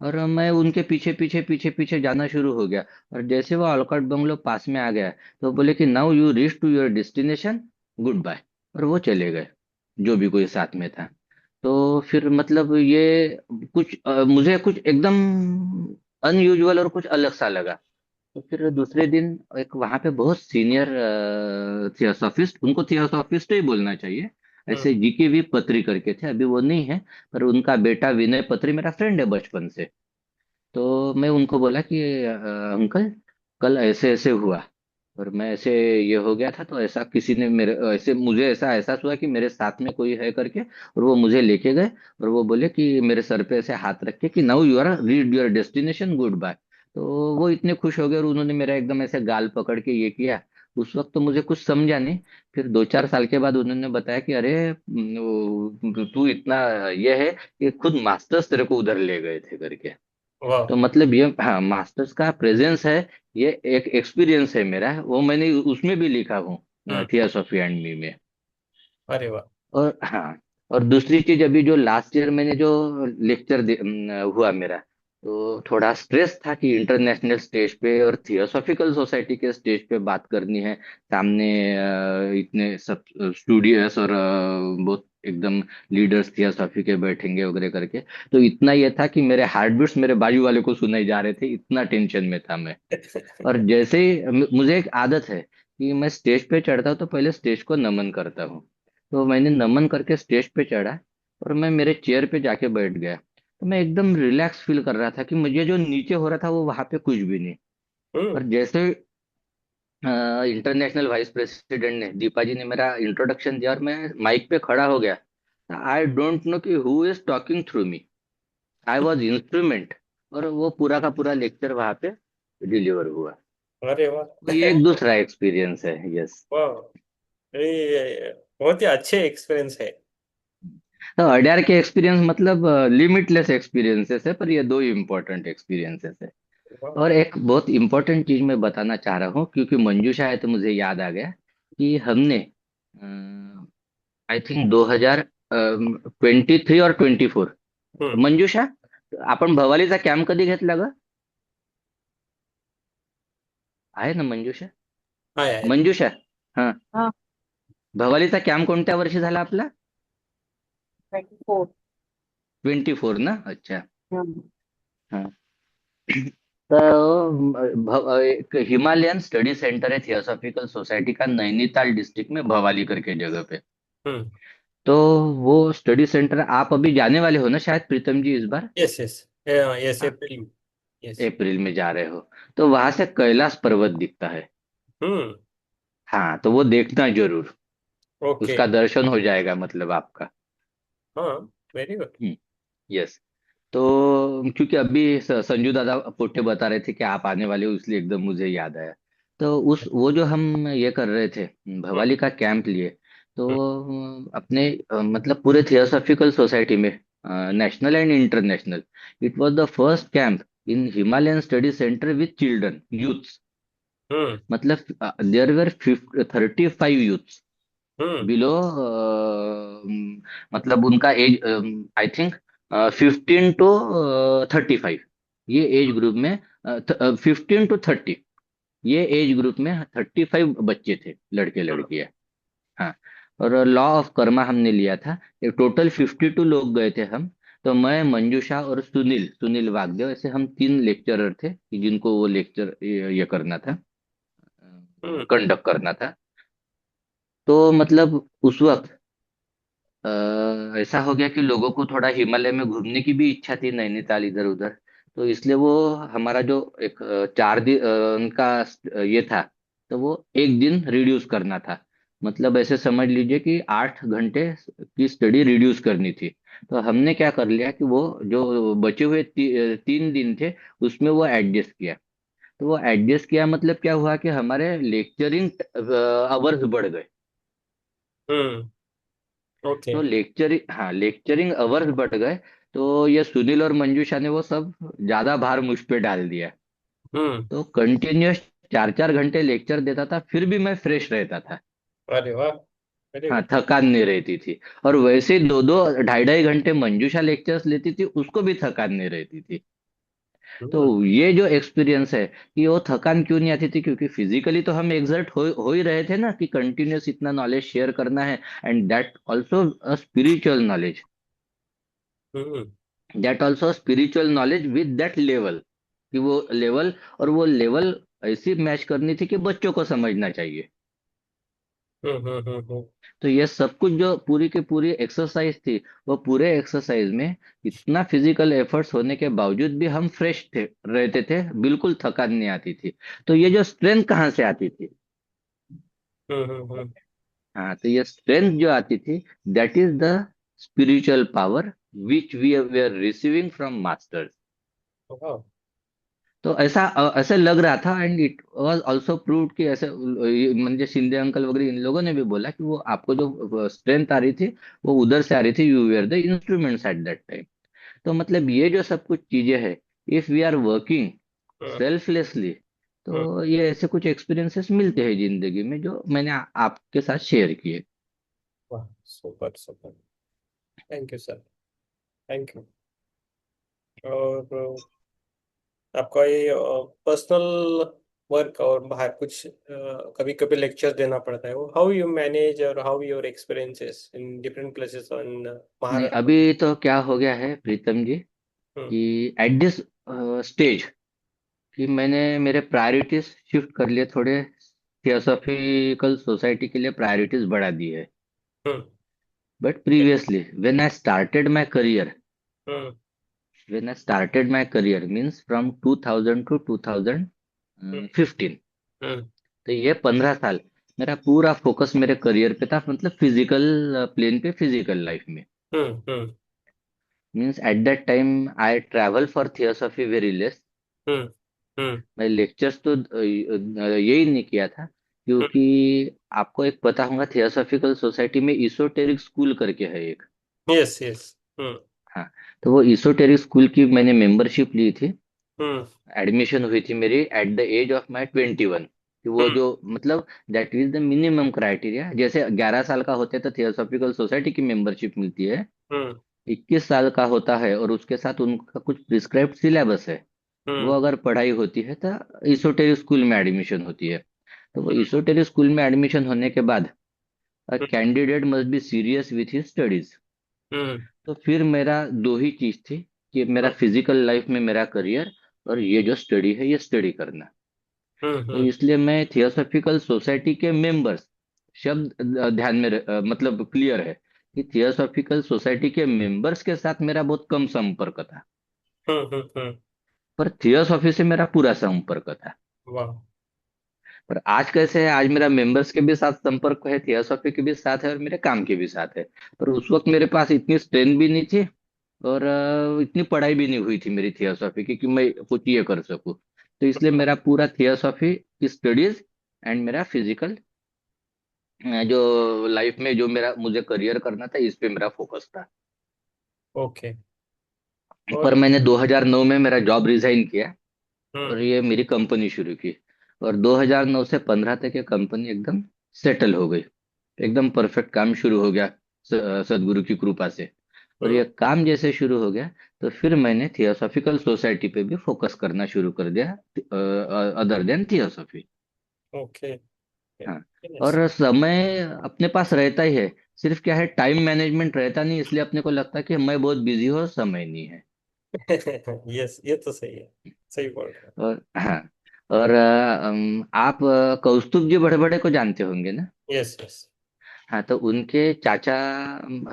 और मैं उनके पीछे पीछे पीछे पीछे जाना शुरू हो गया। और जैसे वो ऑलकट बंगलो पास में आ गया, तो बोले कि now you reach to your destination, good bye. और वो चले गए, जो भी कोई साथ में था। तो फिर मतलब ये कुछ मुझे कुछ एकदम अनयूजुअल और कुछ अलग सा लगा। तो फिर दूसरे दिन एक वहां पे बहुत सीनियर थियोसॉफिस्ट, उनको थियोसॉफिस्ट ही बोलना चाहिए, हम्म। ऐसे जीकेवी पत्री करके थे, अभी वो नहीं है। पर उनका बेटा विनय पत्री मेरा फ्रेंड है बचपन से। तो मैं उनको बोला कि अंकल, कल ऐसे ऐसे हुआ, और मैं ऐसे ये हो गया था, तो ऐसा किसी ने मेरे ऐसे मुझे ऐसा एहसास हुआ कि मेरे साथ में कोई है करके। और वो मुझे लेके गए, और वो बोले कि मेरे सर पे ऐसे हाथ रख के कि now you are read your destination, good bye. तो वो इतने खुश हो गए, और उन्होंने मेरा एकदम ऐसे गाल पकड़ के ये किया। उस वक्त तो मुझे कुछ समझा नहीं। फिर 2 4 साल के बाद उन्होंने बताया कि अरे तू इतना ये है कि खुद मास्टर्स तेरे को उधर ले गए थे करके। वाह। तो मतलब ये, हाँ, मास्टर्स का प्रेजेंस है, ये एक एक्सपीरियंस है मेरा, वो मैंने उसमें भी लिखा हूँ, हम्म। थियोसॉफी एंड मी में। अरे वाह। और हाँ, और दूसरी चीज, अभी जो लास्ट ईयर मैंने जो लेक्चर हुआ मेरा, तो थोड़ा स्ट्रेस था कि इंटरनेशनल स्टेज पे और थियोसॉफिकल सोसाइटी के स्टेज पे बात करनी है, सामने इतने सब स्टूडियस और बहुत एकदम लीडर्स थियोसॉफी के बैठेंगे वगैरह करके। तो इतना ये था कि मेरे हार्ट बीट्स मेरे बाजू वाले को सुनाई जा रहे थे, इतना टेंशन में था मैं। और जैसे ही मुझे एक आदत है कि मैं स्टेज पे चढ़ता हूँ तो पहले स्टेज को नमन करता हूँ। तो मैंने नमन करके स्टेज पे चढ़ा, और मैं मेरे चेयर पे जाके बैठ गया। तो मैं एकदम रिलैक्स फील कर रहा था कि मुझे जो नीचे हो रहा था वो वहां पे कुछ भी नहीं। और हम्म। जैसे इंटरनेशनल वाइस प्रेसिडेंट ने, दीपा जी ने मेरा इंट्रोडक्शन दिया और मैं माइक पे खड़ा हो गया, आई डोंट नो कि who is talking through me, I was instrument. और वो पूरा का पूरा लेक्चर वहां पे डिलीवर हुआ। अरे वाह। तो ये एक दूसरा एक्सपीरियंस है, यस। वाह, ये बहुत ही अच्छे एक्सपीरियंस है। तो अड्यार के एक्सपीरियंस मतलब लिमिटलेस एक्सपीरियंसेस है, पर ये दो इम्पोर्टेंट एक्सपीरियंसेस है। वाह। और एक बहुत इम्पोर्टेंट चीज मैं बताना चाह रहा हूँ, क्योंकि मंजूषा है तो मुझे याद आ गया कि हमने आई थिंक 2023 और 24, हम्म। मंजूषा, आपण भवालीचा कॅम्प कधी घेतला ग? आहे ना मंजूषा? हाय हाय। मंजूषा, हा, हाँ। भवालीचा कॅम्प कोणत्या वर्षी झाला आपला? 24। 24 ना, अच्छा. हाँ। हा. तर एक हिमालयन स्टडी सेंटर है थियोसॉफिकल सोसाइटी का, नैनीताल डिस्ट्रिक्ट में भवाली करके जगह पे। हम्म। तो वो स्टडी सेंटर आप अभी जाने वाले हो ना शायद, प्रीतम जी, इस बार? Yes yes. यस हाँ, अप्रैल। यस। अप्रैल में जा रहे हो, तो वहां से कैलाश पर्वत दिखता है। हम्म। हाँ, तो वो देखना जरूर, ओके। उसका दर्शन हो जाएगा मतलब आपका। हाँ। Very good. यस। तो क्योंकि अभी संजू दादा पोटे बता रहे थे कि आप आने वाले हो, इसलिए एकदम मुझे याद आया। तो उस वो जो हम ये कर रहे थे, हम्म। भवाली का कैंप लिए, तो हम्म। अपने मतलब पूरे थियोसॉफिकल सोसाइटी में, national and international, it was the first camp in Himalayan study centre with children youths. Hmm. मतलब there were 35 youths hmm. Below, मतलब उनका एज आई थिंक 15 to 35, ये एज ग्रुप में, 15 to 30, ये एज ग्रुप में 35 बच्चे थे, लड़के हम्म। लड़कियां। हाँ। और लॉ ऑफ कर्मा हमने लिया था, टोटल 52 लोग गए थे हम। तो मैं, मंजूषा और सुनील सुनील वागदेव, ऐसे हम 3 लेक्चरर थे कि जिनको वो लेक्चर ये करना था, हम्म। कंडक्ट करना था। तो मतलब उस वक्त ऐसा हो गया कि लोगों को थोड़ा हिमालय में घूमने की भी इच्छा थी, नैनीताल इधर उधर। तो इसलिए वो हमारा जो एक 4 दिन उनका ये था, तो वो एक दिन रिड्यूस करना था। मतलब ऐसे समझ लीजिए कि 8 घंटे की स्टडी रिड्यूस करनी थी। तो हमने क्या कर लिया कि वो जो बचे हुए 3 दिन थे उसमें वो एडजस्ट किया। तो वो एडजस्ट किया मतलब क्या हुआ कि हमारे लेक्चरिंग आवर्स बढ़ गए। हम्म। ओके। तो लेक्चरिंग आवर्स बढ़ गए। तो ये सुनील और मंजूषा ने वो सब ज्यादा भार मुझ पे डाल दिया। हम्म। तो कंटिन्यूअस 4-4 घंटे लेक्चर देता था, फिर भी मैं फ्रेश रहता था। अरे वाह, वेरी हाँ, गुड। थकान नहीं रहती थी। और वैसे ही 2-2 2.5-2.5 घंटे मंजूषा लेक्चर्स लेती थी, उसको भी थकान नहीं रहती थी। तो हम्म। ये जो एक्सपीरियंस है कि वो थकान क्यों नहीं आती थी, क्योंकि फिजिकली तो हम एग्जर्ट हो ही रहे थे ना, कि कंटिन्यूअस इतना नॉलेज शेयर करना है। And that also spiritual knowledge, hmm. That also spiritual knowledge with that level, कि वो लेवल, और वो लेवल ऐसी मैच करनी थी कि बच्चों को समझना चाहिए। हम्म। तो ये सब कुछ जो पूरी की पूरी एक्सरसाइज थी, वो पूरे एक्सरसाइज में इतना फिजिकल एफर्ट्स होने के बावजूद भी हम फ्रेश थे, रहते थे, बिल्कुल थकान नहीं आती थी। तो ये जो स्ट्रेंथ कहाँ से आती थी? हम्म। हाँ, तो ये स्ट्रेंथ जो आती थी, that is the spiritual power which we are receiving from masters. वाह। तो ऐसे लग रहा था, and it was also proved कि ऐसे म्हणजे शिंदे अंकल वगैरह इन लोगों ने भी बोला कि वो आपको जो स्ट्रेंथ आ रही थी, वो उधर से आ रही थी, you were the instruments at that time. तो मतलब ये जो सब कुछ चीजें हैं, if we are working hmm. Selflessly, hmm. तो ये ऐसे कुछ एक्सपीरियंसेस मिलते हैं जिंदगी में, जो मैंने आपके साथ शेयर किए। वाह, super super. Thank you sir. Thank you. और आपका ये पर्सनल वर्क और बाहर कुछ कभी कभी लेक्चर देना पड़ता है, वो हाउ यू मैनेज और how your experiences in different places on नहीं, महाराष्ट्र। अभी तो क्या हो गया है प्रीतम जी, हम्म। कि एट दिस स्टेज, कि मैंने मेरे प्रायोरिटीज शिफ्ट कर लिए थोड़े, थियोसॉफिकल सोसाइटी के लिए प्रायोरिटीज बढ़ा दी है। Hmm. But previously hmm. When I started my career means from 2000 to hmm. 2015, hmm. तो ये 15 साल मेरा पूरा फोकस मेरे करियर पे था, मतलब फिजिकल प्लेन पे, फिजिकल लाइफ में। Hmm. Means at that time I travel for theosophy very less. Hmm. Hmm. मैं लेक्चर्स तो यही नहीं किया था, क्योंकि आपको एक पता होगा, थियोसॉफिकल सोसाइटी में इसोटेरिक स्कूल करके है एक। Yes yes. हम्म। हाँ, तो वो इसोटेरिक स्कूल की मैंने मेंबरशिप ली थी। हम्म। एडमिशन हुई थी मेरी at the age of my 21, कि वो हम्म। जो मतलब that is the minimum criteria. जैसे 11 साल का होते तो थियोसॉफिकल सोसाइटी की मेंबरशिप मिलती है, हम्म। 21 साल का होता है, और उसके साथ उनका कुछ प्रिस्क्राइब्ड सिलेबस है। वो हम्म। अगर पढ़ाई होती है तो इसोटेरिक स्कूल में एडमिशन होती है। तो वो हम्म। इसोटेरिक स्कूल में एडमिशन होने के बाद hmm. Candidate must be serious with his studies. Hmm. तो फिर मेरा दो ही चीज थी, कि मेरा हम्म। फिजिकल लाइफ में मेरा करियर, और ये जो स्टडी है ये स्टडी करना। तो हम्म। इसलिए मैं थियोसॉफिकल सोसाइटी के मेंबर्स, शब्द ध्यान में मतलब क्लियर है कि थियोसॉफिकल सोसाइटी के मेंबर्स के साथ मेरा बहुत कम संपर्क था, हम्म। पर थियोसॉफी से मेरा पूरा संपर्क था। वाह। पर आज कैसे है, आज मेरा मेंबर्स के भी साथ संपर्क है, थियोसॉफी के भी साथ है, और मेरे काम के भी साथ है। पर उस वक्त मेरे पास इतनी स्ट्रेंथ भी नहीं थी, और इतनी पढ़ाई भी नहीं हुई थी मेरी थियोसॉफी की, कि मैं कुछ ये कर सकूं। तो इसलिए मेरा पूरा थियोसॉफी की स्टडीज एंड मेरा फिजिकल जो लाइफ में जो मेरा मुझे करियर करना था, इस पे मेरा फोकस था। ओके। पर और मैंने 2009 में मेरा जॉब रिजाइन किया, और हम्म। ये मेरी कंपनी शुरू की। और 2009 से 15 तक ये कंपनी एकदम सेटल हो गई, एकदम परफेक्ट काम शुरू हो गया, सदगुरु की कृपा से। और ये हम्म। काम जैसे शुरू हो गया, तो फिर मैंने थियोसॉफिकल सोसाइटी पे भी फोकस करना शुरू कर दिया, अदर देन थियोसॉफी। ओके। हाँ, यस। और समय अपने पास रहता ही है, सिर्फ क्या है, टाइम मैनेजमेंट रहता नहीं, इसलिए अपने को लगता है कि मैं बहुत बिजी हूँ, समय नहीं है। यस, ये तो सही है। सही बोल रहे और हाँ, और आप कौस्तुभ जी बड़े को जानते होंगे ना? हैं। Yes yes. हाँ, तो उनके चाचा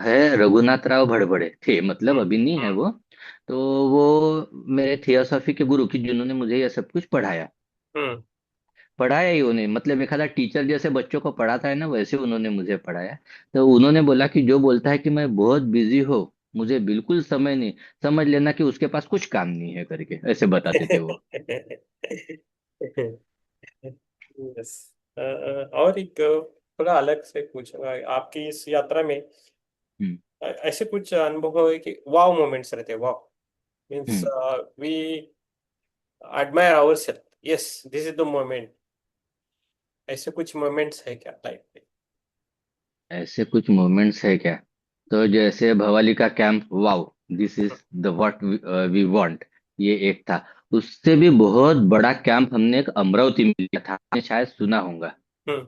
है रघुनाथ राव भड़बड़े थे, मतलब हम्म। अभी नहीं है हम्म। वो। तो वो मेरे थियोसॉफी के गुरु की, जिन्होंने मुझे ये सब कुछ पढ़ाया, हम्म। पढ़ाया ही उन्हें, मतलब एक आधा टीचर जैसे बच्चों को पढ़ाता है ना, वैसे उन्होंने मुझे पढ़ाया। तो उन्होंने बोला कि जो बोलता है कि मैं बहुत बिजी हो, मुझे बिल्कुल समय नहीं, समझ लेना कि उसके पास कुछ काम नहीं है, करके ऐसे बताते थे वो। यस। और एक थोड़ा अलग से पूछूंगा आपकी इस यात्रा में हम्म। ऐसे कुछ अनुभव है कि वाव मोमेंट्स रहते हैं, wow means hmm. We admire ourselves, yes this is the moment, ऐसे कुछ मोमेंट्स है क्या लाइफ में? ऐसे कुछ मोमेंट्स है क्या? तो जैसे भवाली का camp, wow, this is the what we want, ये एक था। उससे भी बहुत बड़ा कैंप हमने एक अमरावती में लिया था, आपने शायद सुना होगा। हम्म।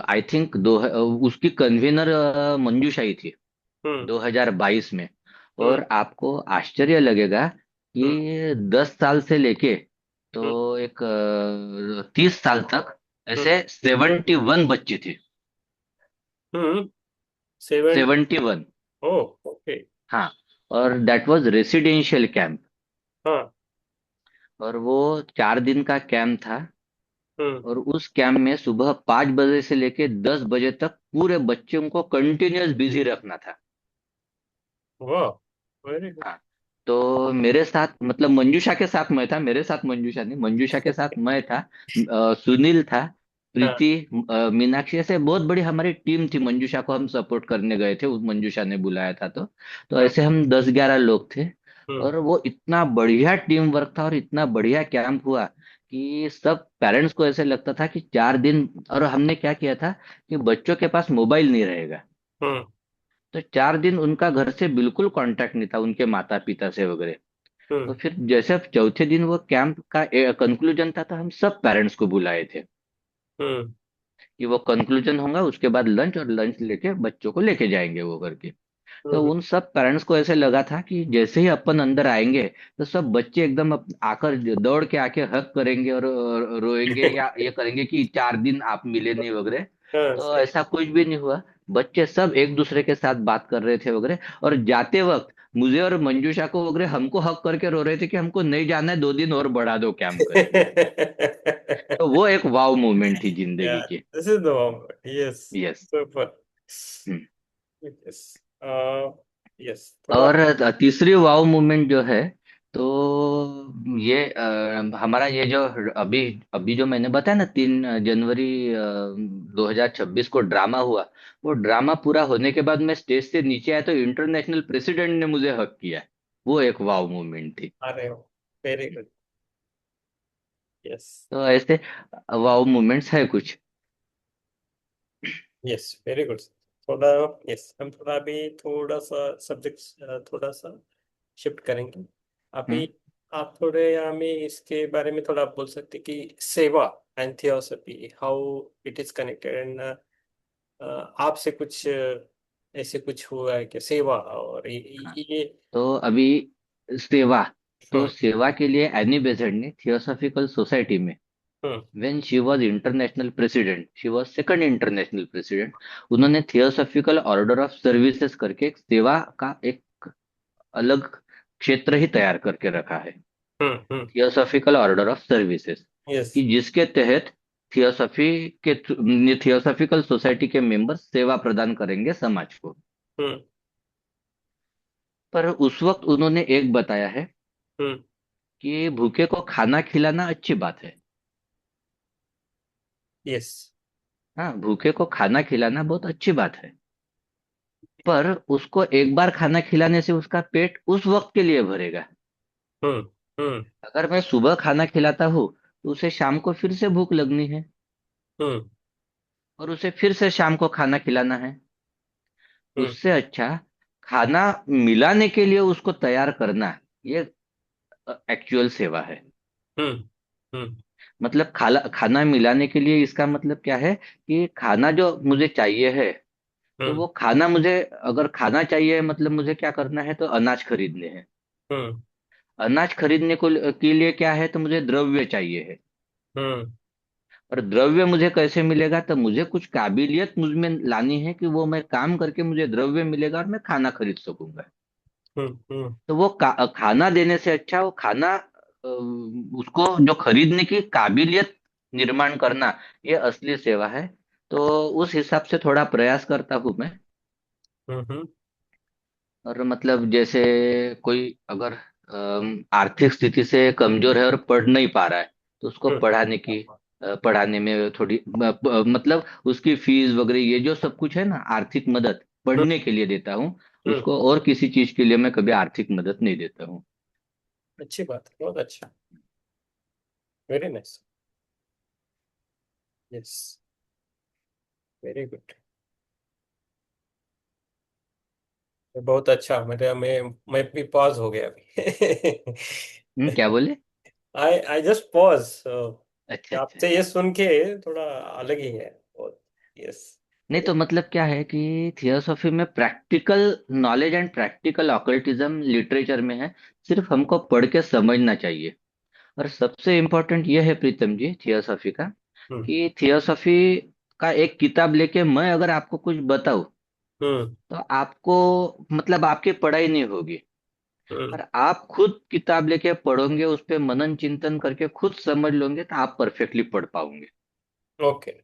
आई थिंक दो, उसकी कन्वीनर मंजूशाही थी हम्म। 2022 में। हम्म। और आपको आश्चर्य लगेगा हम्म। कि 10 साल से लेके तो हम्म। एक 30 साल तक हम्म। ऐसे 71 बच्चे थे। हम्म। 70। 71। ओ, ओके। हाँ। और दैट वाज रेसिडेंशियल कैंप। हाँ। और वो 4 दिन का कैंप था। हम्म। और उस कैंप में सुबह 5 बजे से लेके 10 बजे तक पूरे बच्चों को कंटिन्यूअस बिजी रखना था। वाह, वेरी गुड। हाँ। तो मेरे साथ, मतलब मंजूषा के साथ मैं था, मेरे साथ मंजूषा नहीं, मंजूषा के साथ मैं था, सुनील था, हाँ। प्रीति, मीनाक्षी, ऐसे बहुत बड़ी हमारी टीम थी। मंजूषा को हम सपोर्ट करने गए थे, उस मंजूषा ने बुलाया था। तो हम्म। ऐसे हम 10-11 लोग थे। हम्म। और वो इतना बढ़िया टीम वर्क था और इतना बढ़िया कैंप हुआ कि सब पेरेंट्स को ऐसे लगता था कि 4 दिन। और हमने क्या किया था कि बच्चों के पास मोबाइल नहीं रहेगा। हम्म। तो 4 दिन उनका घर से बिल्कुल कांटेक्ट नहीं था, उनके माता पिता से वगैरह। तो हम्म। फिर जैसे अब चौथे दिन वो कैंप का कंक्लूजन था, तो हम सब पेरेंट्स को बुलाए थे हम्म। कि वो कंक्लूजन होगा, उसके बाद लंच, और लंच लेके बच्चों को लेके जाएंगे वो करके। तो हम्म। उन सब पेरेंट्स को ऐसे लगा था कि जैसे ही अपन अंदर आएंगे तो सब बच्चे एकदम आकर दौड़ के आके हक करेंगे और रोएंगे या ये करेंगे कि 4 दिन आप मिले नहीं वगैरह। हाँ, तो सही। ऐसा कुछ भी नहीं हुआ। बच्चे सब एक दूसरे के साथ बात कर रहे थे वगैरह। और जाते वक्त मुझे और मंजूषा को वगैरह हमको हक करके रो रहे थे कि हमको नहीं जाना है, 2 दिन और बढ़ा दो कैंप करके। तो वो एक वाव मोमेंट थी जिंदगी Yeah, की। this is the moment. Yes, yes. super. Yes. Yes, थोड़ा। और तीसरी वाव मूवमेंट जो है, तो ये हमारा ये जो अभी अभी जो मैंने बताया ना, 3 जनवरी 2026 को ड्रामा हुआ। वो ड्रामा पूरा होने के बाद मैं स्टेज से नीचे आया तो इंटरनेशनल प्रेसिडेंट ने मुझे हक किया। वो एक वाव मूवमेंट थी। अरे, वेरी गुड। यस। तो ऐसे वाव मूवमेंट्स है कुछ। Yes, very good. थोड़ा। यस, हम थोड़ा अभी थोड़ा सा सब्जेक्ट थोड़ा सा शिफ्ट करेंगे अभी। हम्म। आप थोड़े हमें इसके बारे में थोड़ा बोल सकते कि सेवा and theosophy how it is connected and आपसे कुछ ऐसे कुछ हुआ है क्या सेवा और हाँ। ये। तो अभी सेवा, तो हम्म। सेवा के लिए एनी बेसेंट ने थियोसॉफिकल सोसाइटी में, हम्म। when she was international president, she was second international president, उन्होंने थियोसॉफिकल ऑर्डर ऑफ सर्विसेज करके एक सेवा का एक अलग क्षेत्र ही तैयार करके रखा है। Hmm. Hmm. Theosophical Order of Services, yes. कि जिसके तहत थियोसॉफी के थियोसॉफिकल सोसाइटी के मेंबर सेवा प्रदान करेंगे समाज को। हम्म। पर उस वक्त उन्होंने एक बताया है हम्म। कि भूखे को खाना खिलाना अच्छी बात है। यस। हाँ, भूखे को खाना खिलाना बहुत अच्छी बात है। पर उसको एक बार खाना खिलाने से उसका पेट उस वक्त के लिए भरेगा। हम्म। हम्म। अगर मैं सुबह खाना खिलाता हूँ तो उसे शाम को फिर से भूख लगनी है, हम्म। और उसे फिर से शाम को खाना खिलाना है। हम्म। उससे अच्छा खाना मिलाने के लिए उसको तैयार करना, ये एक्चुअल सेवा है। हम्म। हम्म। मतलब खाना मिलाने के लिए इसका मतलब क्या है कि खाना जो मुझे चाहिए है, तो हम्म। वो खाना मुझे, अगर खाना चाहिए मतलब मुझे क्या करना है, तो अनाज खरीदने हैं। हम्म। अनाज खरीदने को के लिए क्या है, तो मुझे द्रव्य चाहिए है। हम्म। और द्रव्य मुझे कैसे मिलेगा, तो मुझे कुछ काबिलियत मुझ में लानी है कि वो मैं काम करके मुझे द्रव्य मिलेगा और मैं खाना खरीद सकूंगा। तो वो खाना देने से अच्छा वो खाना उसको जो खरीदने की काबिलियत निर्माण करना, ये असली सेवा है। तो उस हिसाब से थोड़ा प्रयास करता हूँ मैं। हम्म। और मतलब जैसे कोई अगर आर्थिक स्थिति से कमजोर है और पढ़ नहीं पा रहा है, तो उसको हम्म। पढ़ाने में थोड़ी मतलब उसकी फीस वगैरह ये जो सब कुछ है ना, आर्थिक मदद हम्म। पढ़ने के लिए देता हूँ हम्म। उसको। और किसी चीज के लिए मैं कभी आर्थिक मदद नहीं देता हूँ। अच्छी बात है, बहुत अच्छा। Very nice. Yes. Very good. बहुत अच्छा, मेरे मैं भी पॉज हो गया अभी। क्या बोले? I just pause. अच्छा अच्छा। आपसे ये सुन के थोड़ा अलग ही है बहुत। यस। नहीं तो मतलब क्या है कि थियोसॉफी में practical knowledge and practical occultism literature में है। सिर्फ हमको पढ़ के समझना चाहिए। और सबसे इम्पोर्टेंट यह है प्रीतम जी थियोसॉफी का, हम्म। कि थियोसॉफी का एक किताब लेके मैं अगर आपको कुछ बताऊं, हम्म। तो आपको मतलब आपकी पढ़ाई नहीं होगी। हम्म। और आप खुद किताब लेके पढ़ोगे, उस पे मनन चिंतन करके खुद समझ लोगे, तो आप परफेक्टली पढ़ पाओगे। ओके।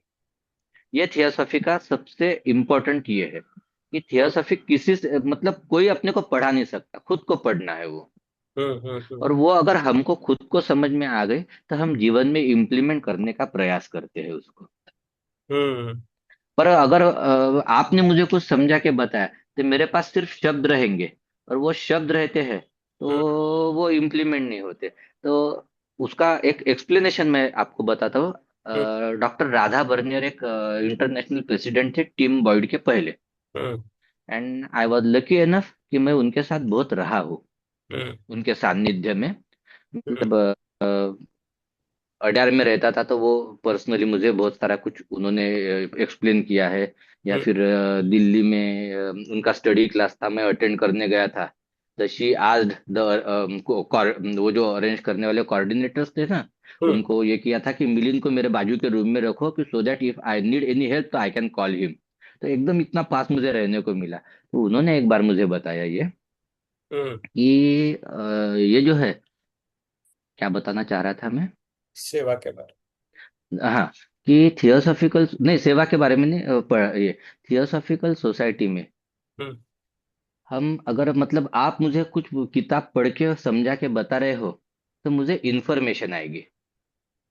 ये थियोसॉफी का सबसे इम्पोर्टेंट ये है कि हम्म। थियोसॉफी किसी से मतलब कोई अपने को पढ़ा नहीं सकता, खुद को पढ़ना है वो। हम्म। हम्म। और वो अगर हमको खुद को समझ में आ गई, तो हम जीवन में इम्प्लीमेंट करने का प्रयास करते हैं उसको। हम्म। पर अगर आपने मुझे कुछ समझा के बताया, तो मेरे पास सिर्फ शब्द रहेंगे, और वो शब्द रहते हैं हम्म। तो वो इम्प्लीमेंट नहीं होते। तो उसका एक एक्सप्लेनेशन मैं आपको बताता हूँ। हम्म। डॉक्टर राधा बर्नियर एक इंटरनेशनल प्रेसिडेंट थे टिम बॉयड के पहले। Hmm. And I was lucky enough कि मैं उनके साथ बहुत रहा हूँ, हम्म। उनके सानिध्य में। हम्म। मतलब अड्यार में रहता था, तो वो पर्सनली मुझे बहुत सारा कुछ उन्होंने एक्सप्लेन किया है। या हम्म। फिर दिल्ली में उनका स्टडी क्लास था, मैं अटेंड करने गया था। तो शी आस्क्ड द वो जो अरेंज करने वाले कोऑर्डिनेटर्स थे ना, हम्म। उनको ये किया था कि मिलिंद को मेरे बाजू के रूम में रखो, कि so that if I need any help तो आई कैन कॉल हिम। तो एकदम इतना पास मुझे रहने को मिला। तो उन्होंने एक बार मुझे बताया ये हम्म। कि ये जो है, क्या बताना चाह रहा था मैं? सेवा के बारे हाँ, कि थियोसॉफिकल नहीं, सेवा के बारे में नहीं, ये थियोसॉफिकल सोसाइटी में में। हम्म। हम अगर मतलब आप मुझे कुछ किताब पढ़ के समझा के बता रहे हो, तो मुझे इन्फॉर्मेशन आएगी।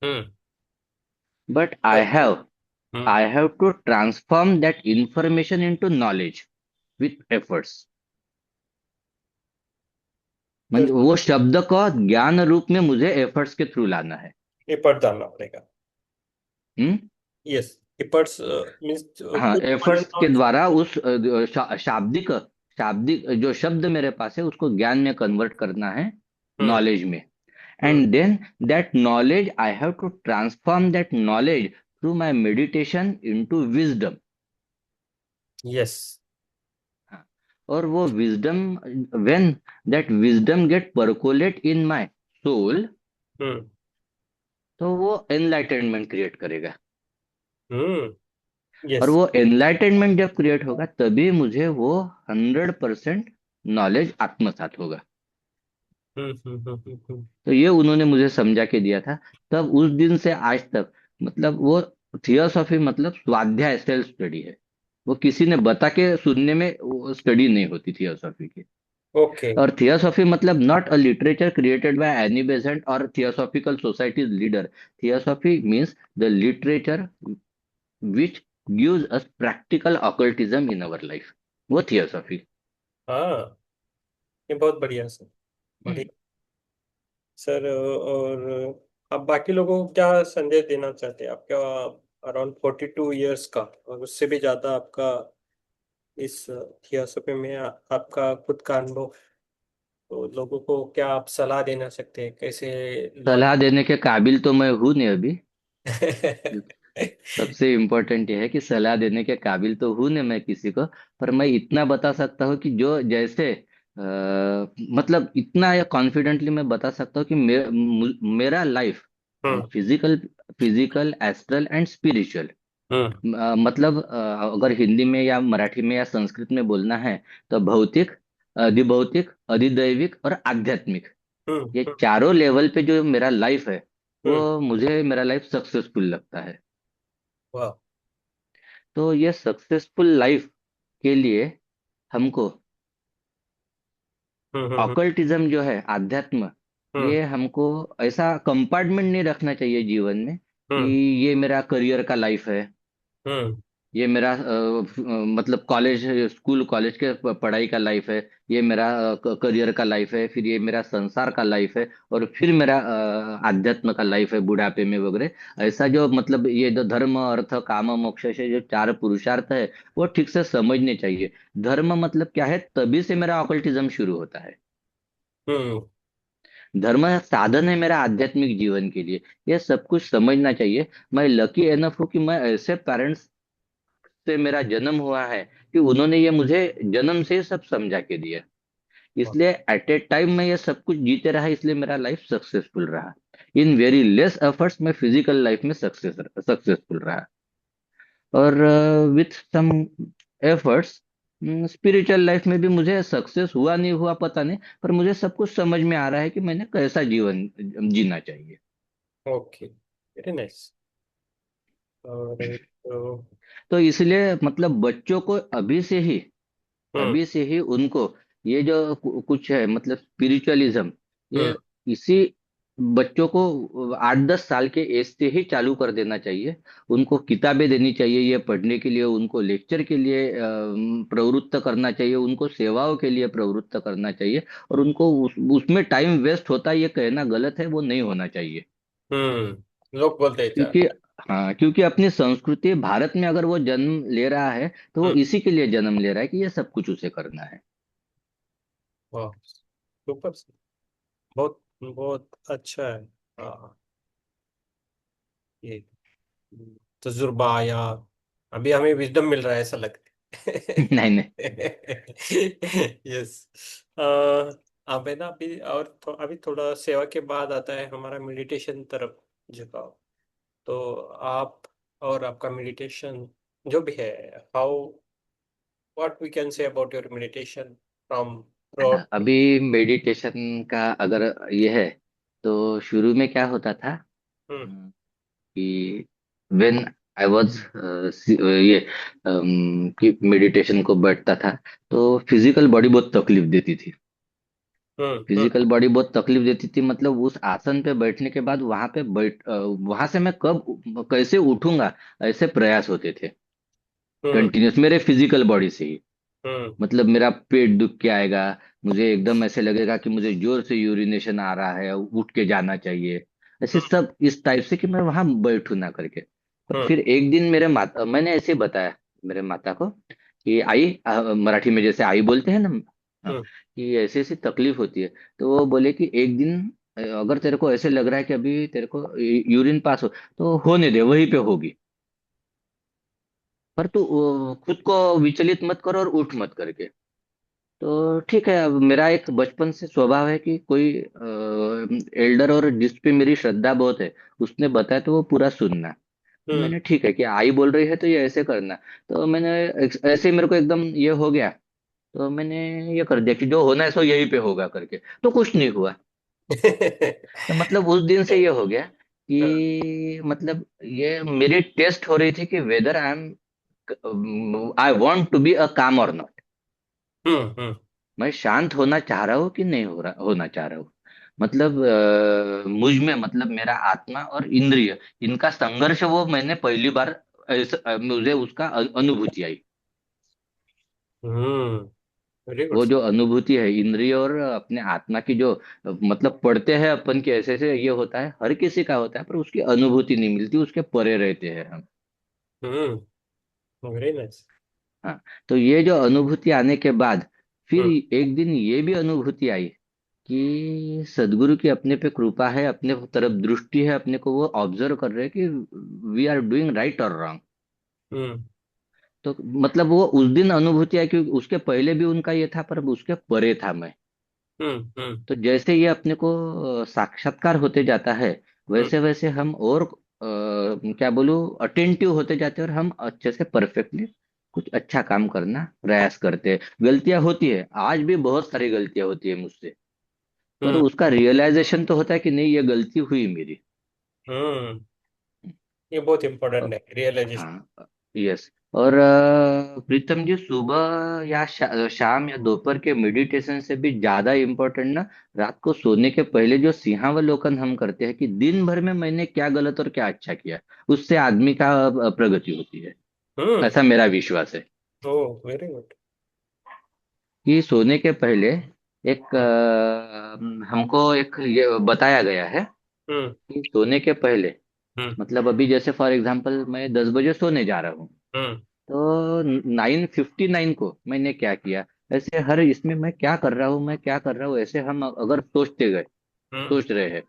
हम्म। बट अच्छा। Hmm. I have to transform that information into knowledge with efforts. तो मतलब वो शब्द को ज्ञान रूप में मुझे एफर्ट्स के थ्रू लाना है। एफर्ट डालना पड़ेगा। हम्म। यस। एफर्ट्स मीन्स हाँ, कुछ एफर्ट्स के पढ़ना। द्वारा उस शाब्दिक शाब्दिक जो शब्द मेरे पास है उसको ज्ञान में कन्वर्ट करना है, हम्म। नॉलेज में। Hmm. And then that knowledge I have to transform that knowledge through my meditation into wisdom. Yes. और वो wisdom, when that wisdom get percolate in my soul, hmm. तो वो एनलाइटनमेंट क्रिएट करेगा। हम्म। और yes. वो enlightenment जब create होगा, तभी मुझे वो 100% नॉलेज आत्मसात होगा। हम्म। हम्म। हम्म। तो ये उन्होंने मुझे समझा के दिया था। तब उस दिन से आज तक मतलब वो थियोसॉफी मतलब स्वाध्याय सेल्फ स्टडी है। वो किसी ने बता के सुनने में वो स्टडी नहीं होती थियोसॉफी की। ओके। और थियोसॉफी मतलब not a literature created by Annie Besant और Theosophical Society's leader. Theosophy means the literature which gives us practical occultism in our life, वो थियोसॉफी। हाँ, ये बहुत बढ़िया सर। बढ़िया सर। और आप बाकी लोगों को क्या संदेश देना चाहते हैं? आपका अराउंड 42 ईयर्स का और उससे भी ज्यादा आपका इस थियोसॉफी में आपका खुद का अनुभव, तो लोगों को क्या आप सलाह देना सकते हैं कैसे लॉन्च? सलाह देने के काबिल तो मैं हूं नहीं अभी। सबसे इम्पोर्टेंट यह है कि सलाह देने के काबिल तो हूं नहीं मैं किसी को। पर मैं इतना बता सकता हूँ कि जो जैसे मतलब इतना कॉन्फिडेंटली मैं बता सकता हूँ कि मेरा life hmm. Physical physical astral and spiritual, hmm. मतलब अगर हिंदी में या मराठी में या संस्कृत में बोलना है, तो भौतिक, अधिभौतिक, अधिदैविक और आध्यात्मिक, हम्म। ये हम्म। चारों लेवल पे जो मेरा लाइफ है, हम्म। वो मुझे मेरा लाइफ सक्सेसफुल लगता है। वाह। तो ये सक्सेसफुल लाइफ के लिए हमको हम्म। हम्म। ऑकल्टिज्म जो है, अध्यात्म, हम्म। ये हमको ऐसा कंपार्टमेंट नहीं रखना चाहिए जीवन में कि हम्म। ये मेरा करियर का लाइफ है, हम्म। ये मेरा मतलब कॉलेज, स्कूल कॉलेज के पढ़ाई का लाइफ है, ये मेरा करियर का लाइफ है, फिर ये मेरा संसार का लाइफ है, और फिर मेरा आध्यात्म का लाइफ है बुढ़ापे में वगैरह। ऐसा जो मतलब ये जो धर्म अर्थ काम मोक्ष से जो चार पुरुषार्थ है, वो ठीक से समझने चाहिए। धर्म मतलब क्या है, तभी से मेरा ऑकल्टिज्म शुरू होता है। हम्म। धर्म साधन है मेरा आध्यात्मिक जीवन के लिए, ये सब कुछ समझना चाहिए। मैं लकी एनफ हूँ कि मैं ऐसे पेरेंट्स से मेरा जन्म हुआ है कि उन्होंने ये मुझे जन्म से ही सब समझा के दिया। वाह। इसलिए एट ए टाइम मैं ये सब कुछ जीते रहा, इसलिए मेरा लाइफ सक्सेसफुल रहा। इन वेरी लेस एफर्ट्स मैं फिजिकल लाइफ में सक्सेसफुल रहा, और with some efforts spiritual life में भी मुझे सक्सेस हुआ नहीं हुआ पता नहीं, पर मुझे सब कुछ समझ में आ रहा है कि मैंने कैसा जीवन जीना चाहिए। Okay, very nice. और तो, तो इसलिए मतलब बच्चों को हम्म। अभी से ही उनको ये जो कुछ है मतलब स्पिरिचुअलिज्म, हम्म। ये इसी बच्चों को 8-10 साल के एज से ही चालू कर देना चाहिए। उनको किताबें देनी चाहिए ये पढ़ने के लिए, उनको लेक्चर के लिए प्रवृत्त करना चाहिए, उनको सेवाओं के लिए प्रवृत्त करना चाहिए। और उनको उसमें टाइम वेस्ट होता है ये कहना गलत है, वो नहीं होना चाहिए। लोग बोलते हैं क्योंकि हाँ, क्योंकि अपनी संस्कृति भारत में अगर वो जन्म ले रहा है, तो वो हम्म। इसी के लिए जन्म ले रहा है कि ये सब कुछ उसे करना है। वाह, सुपर। बहुत बहुत अच्छा है। हाँ, ये तजुर्बा या अभी हमें विजडम मिल रहा है ऐसा लगता नहीं नहीं। है। यस। अब है ना, अभी और अभी थोड़ा सेवा के बाद आता है हमारा मेडिटेशन तरफ झुकाव। तो आप और आपका मेडिटेशन जो भी है, how, what we can say about your meditation from है ना, थ्रोट। अभी मेडिटेशन का अगर ये है, तो शुरू में क्या होता था हम्म। कि व्हेन आई वाज ये कि मेडिटेशन को बैठता था, तो फिजिकल बॉडी बहुत तकलीफ देती थी। हम्म। हम्म। फिजिकल बॉडी बहुत तकलीफ देती थी, मतलब उस आसन पे बैठने के बाद वहां से मैं कब कैसे उठूंगा, ऐसे प्रयास होते थे हम्म। कंटिन्यूस मेरे फिजिकल बॉडी से ही। हम्म। मतलब मेरा पेट दुख के आएगा, मुझे एकदम ऐसे लगेगा कि मुझे जोर से यूरिनेशन आ रहा है, उठ के जाना चाहिए, ऐसे हम्म। सब इस टाइप से कि मैं वहां बैठू ना करके। पर हम्म। फिर एक दिन मैंने ऐसे बताया मेरे माता को कि आई, मराठी में जैसे आई बोलते हैं ना, हाँ, हम्म। कि ऐसी ऐसी तकलीफ होती है। तो वो बोले कि एक दिन अगर तेरे को ऐसे लग रहा है कि अभी तेरे को यूरिन पास हो, तो होने दे, वहीं पे होगी, पर तू खुद को विचलित मत कर और उठ मत करके। तो ठीक है, अब मेरा एक बचपन से स्वभाव है कि कोई एल्डर और जिस पे मेरी श्रद्धा बहुत है, उसने बताया तो वो पूरा सुनना। तो हम्म। मैंने ठीक है कि आई बोल रही है तो ये ऐसे करना। तो मैंने ऐसे ही मेरे को एकदम ये हो गया, तो मैंने ये कर दिया कि जो होना है सो यहीं पे होगा करके, तो कुछ नहीं हुआ। तो मतलब उस दिन से ये हो गया कि मतलब ये मेरी टेस्ट हो रही थी कि whether I want to be a calm और नॉट। हम्म। हम्म। मैं शांत होना चाह रहा हूँ कि नहीं होना चाह रहा हूँ। मतलब मुझ में मतलब मेरा आत्मा और इंद्रिय, इनका संघर्ष, वो मैंने पहली बार ऐसे मुझे उसका अनुभूति आई। हम्म। Very good. वो जो अनुभूति है इंद्रिय और अपने आत्मा की, जो मतलब पढ़ते हैं अपन के ऐसे ऐसे ये होता है, हर किसी का होता है, पर उसकी अनुभूति नहीं मिलती, उसके परे रहते हैं हम। हम्म। Very nice. हाँ, तो ये जो अनुभूति आने के बाद फिर हम्म। एक दिन ये भी अनुभूति आई कि सदगुरु की अपने पे कृपा है, अपने तरफ दृष्टि है, अपने को वो ऑब्जर्व कर रहे हैं कि वी आर डूइंग राइट और रॉन्ग। हम्म। तो मतलब वो उस दिन अनुभूति आई, क्योंकि उसके पहले भी उनका ये था, पर उसके परे था मैं। हम्म। हम्म। तो जैसे ये अपने को साक्षात्कार होते जाता है, हम्म। वैसे वैसे हम और क्या बोलूं, अटेंटिव होते जाते हैं, और हम अच्छे से परफेक्टली कुछ अच्छा काम करना प्रयास करते हैं। गलतियां होती है, आज भी बहुत सारी गलतियां होती है मुझसे, पर हम्म। उसका रियलाइजेशन तो होता है कि नहीं, ये गलती हुई मेरी। हम्म। ये बहुत अ, इंपॉर्टेंट है, रियलाइजेशन। हाँ, यस। और प्रीतम जी, सुबह या शाम या दोपहर के मेडिटेशन से भी ज्यादा इम्पोर्टेंट ना, रात को सोने के पहले जो सिंहावलोकन हम करते हैं कि दिन भर में मैंने क्या गलत और क्या अच्छा किया, उससे आदमी का प्रगति होती है। हम्म। ऐसा मेरा विश्वास है ओ, वेरी गुड। कि सोने के पहले एक हम्म। हमको एक ये बताया गया है हम्म। कि सोने के पहले, हम्म। मतलब अभी जैसे फॉर एग्जांपल मैं 10 बजे सोने जा रहा हूँ, हम्म। तो 9:59 को मैंने क्या किया, ऐसे हर इसमें मैं क्या कर रहा हूँ, मैं क्या कर रहा हूँ, ऐसे हम अगर सोचते गए, हम्म। सोच रहे हैं,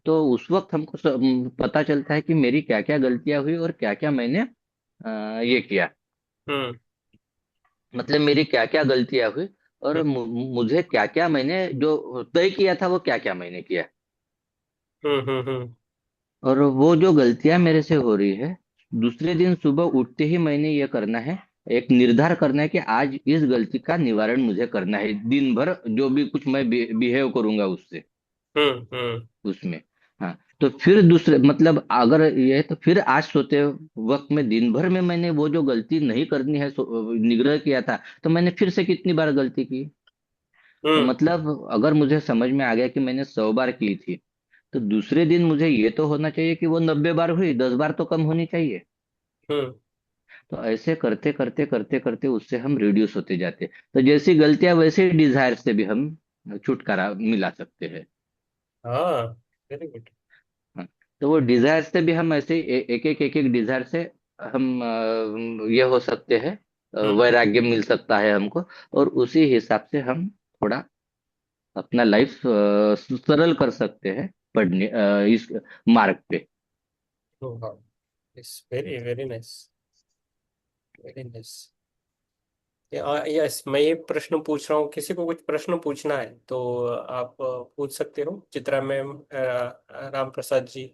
तो उस वक्त हमको पता चलता है कि मेरी क्या क्या गलतियां हुई और क्या क्या मैंने ये किया, हम्म। मतलब मेरी क्या क्या गलतियां हुई, और मुझे क्या क्या मैंने जो तय किया था वो क्या क्या मैंने किया। हम्म। हम्म। हम्म। और वो जो गलतियां मेरे से हो रही है, दूसरे दिन सुबह उठते ही मैंने ये करना है, एक निर्धार करना है कि आज इस गलती का निवारण मुझे करना है, दिन भर जो भी कुछ मैं बिहेव करूंगा उससे, हम्म। हम्म। उसमें। हाँ, तो फिर दूसरे, मतलब अगर ये है, तो फिर आज सोते वक्त में दिन भर में मैंने वो जो गलती नहीं करनी है निग्रह किया था, तो मैंने फिर से कितनी बार गलती की। तो हम्म। मतलब अगर मुझे समझ में आ गया कि मैंने 100 बार की थी, तो दूसरे दिन मुझे ये तो होना चाहिए कि वो 90 बार हुई, 10 बार तो कम होनी चाहिए। हम्म। तो ऐसे करते करते करते करते उससे हम रिड्यूस होते जाते, तो जैसी गलतियां वैसे डिजायर से भी हम छुटकारा मिला सकते हैं। हाँ, वेरी गुड। हाँ, तो वो डिजायर से भी हम ऐसे एक एक डिजायर से हम ये हो सकते हैं, हम्म। वैराग्य मिल सकता है हमको, और उसी हिसाब से हम थोड़ा अपना लाइफ सरल कर सकते हैं, पढ़ने इस मार्ग पे। हाँ, it's very very nice, very nice. Yes, मैं ये प्रश्न पूछ रहा हूँ, किसी को कुछ प्रश्न पूछना है तो आप पूछ सकते हो। चित्रा मैम, राम प्रसाद जी,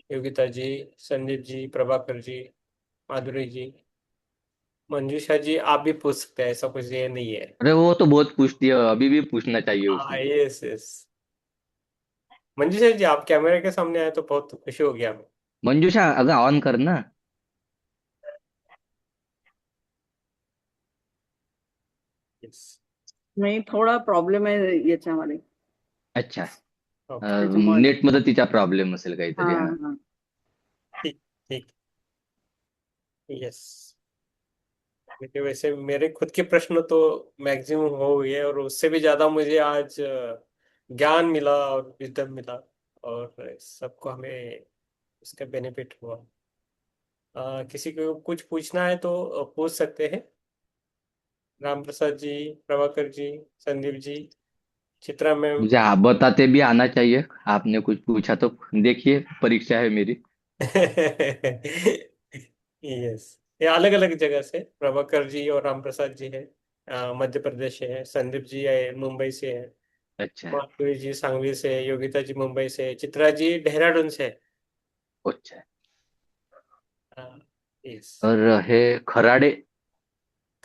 योगिता जी, संदीप जी, प्रभाकर जी, माधुरी जी, मंजूषा जी, आप भी पूछ सकते हैं, ऐसा कुछ ये नहीं है। अरे वो तो बहुत पूछती है, अभी भी पूछना चाहिए हाँ, उसने। Yes yes. मंजूषा जी, आप कैमरे के सामने आए तो बहुत खुशी हो गया हमें। मंजूषा अगर ऑन करना। यस। नाही थोडा प्रॉब्लेम आहे याच्यामध्ये अच्छा, ओके। त्याच्यामुळे नेट मदतीचा प्रॉब्लेम असेल हा काहीतरी, हा। हा ठीक। ठीक। यस। देखिए, वैसे मेरे खुद के प्रश्न तो मैक्सिमम हो गए, और उससे भी ज्यादा मुझे आज ज्ञान मिला और विजडम मिला, और सबको हमें इसका बेनिफिट हुआ। किसी को कुछ पूछना है तो पूछ सकते हैं। राम प्रसाद जी, प्रभाकर जी, संदीप जी, चित्रा मैम। मुझे आप बताते भी आना चाहिए, आपने कुछ पूछा तो। देखिए, परीक्षा है मेरी। यस, ये अलग अलग जगह से प्रभाकर जी और राम प्रसाद जी है, मध्य प्रदेश से है, संदीप जी है मुंबई से है, अच्छा। माधुरी जी सांगली से है, योगिता जी मुंबई से है, चित्रा जी देहरादून से अच्छा। है। यस। और है खराड़े।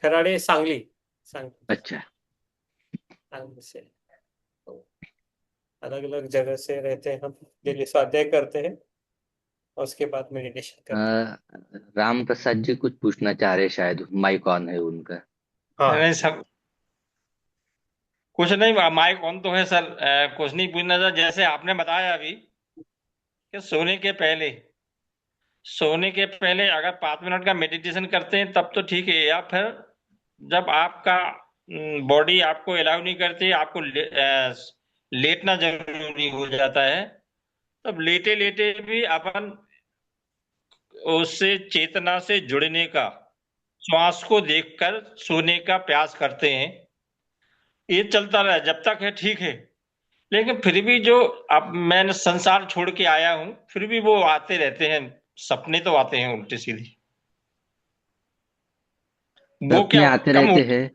खराड़े सांगली, सांगली, अच्छा। सांगली से। तो अलग अलग जगह से रहते हैं हम, डेली स्वाध्याय करते हैं और उसके बाद मेडिटेशन अ, करते राम प्रसाद जी कुछ पूछना चाह रहे, शायद माइक ऑन है उनका। हैं। हाँ। नहीं सर, कुछ नहीं, माइक ऑन तो है सर। कुछ नहीं पूछना था, जैसे आपने बताया अभी कि सोने के पहले अगर 5 मिनट का मेडिटेशन करते हैं तब तो ठीक है, या फिर जब आपका बॉडी आपको अलाउ नहीं करती, आपको लेटना जरूरी हो जाता है, तब लेटे लेटे भी अपन उससे चेतना से जुड़ने का, श्वास को देखकर सोने का प्रयास करते हैं। ये चलता रहा जब तक है ठीक है, लेकिन फिर भी जो अब मैंने संसार छोड़ के आया हूं, फिर भी वो आते रहते हैं, सपने तो आते हैं उल्टे सीधे। वो सपने क्या आते कम हो रहते हैं,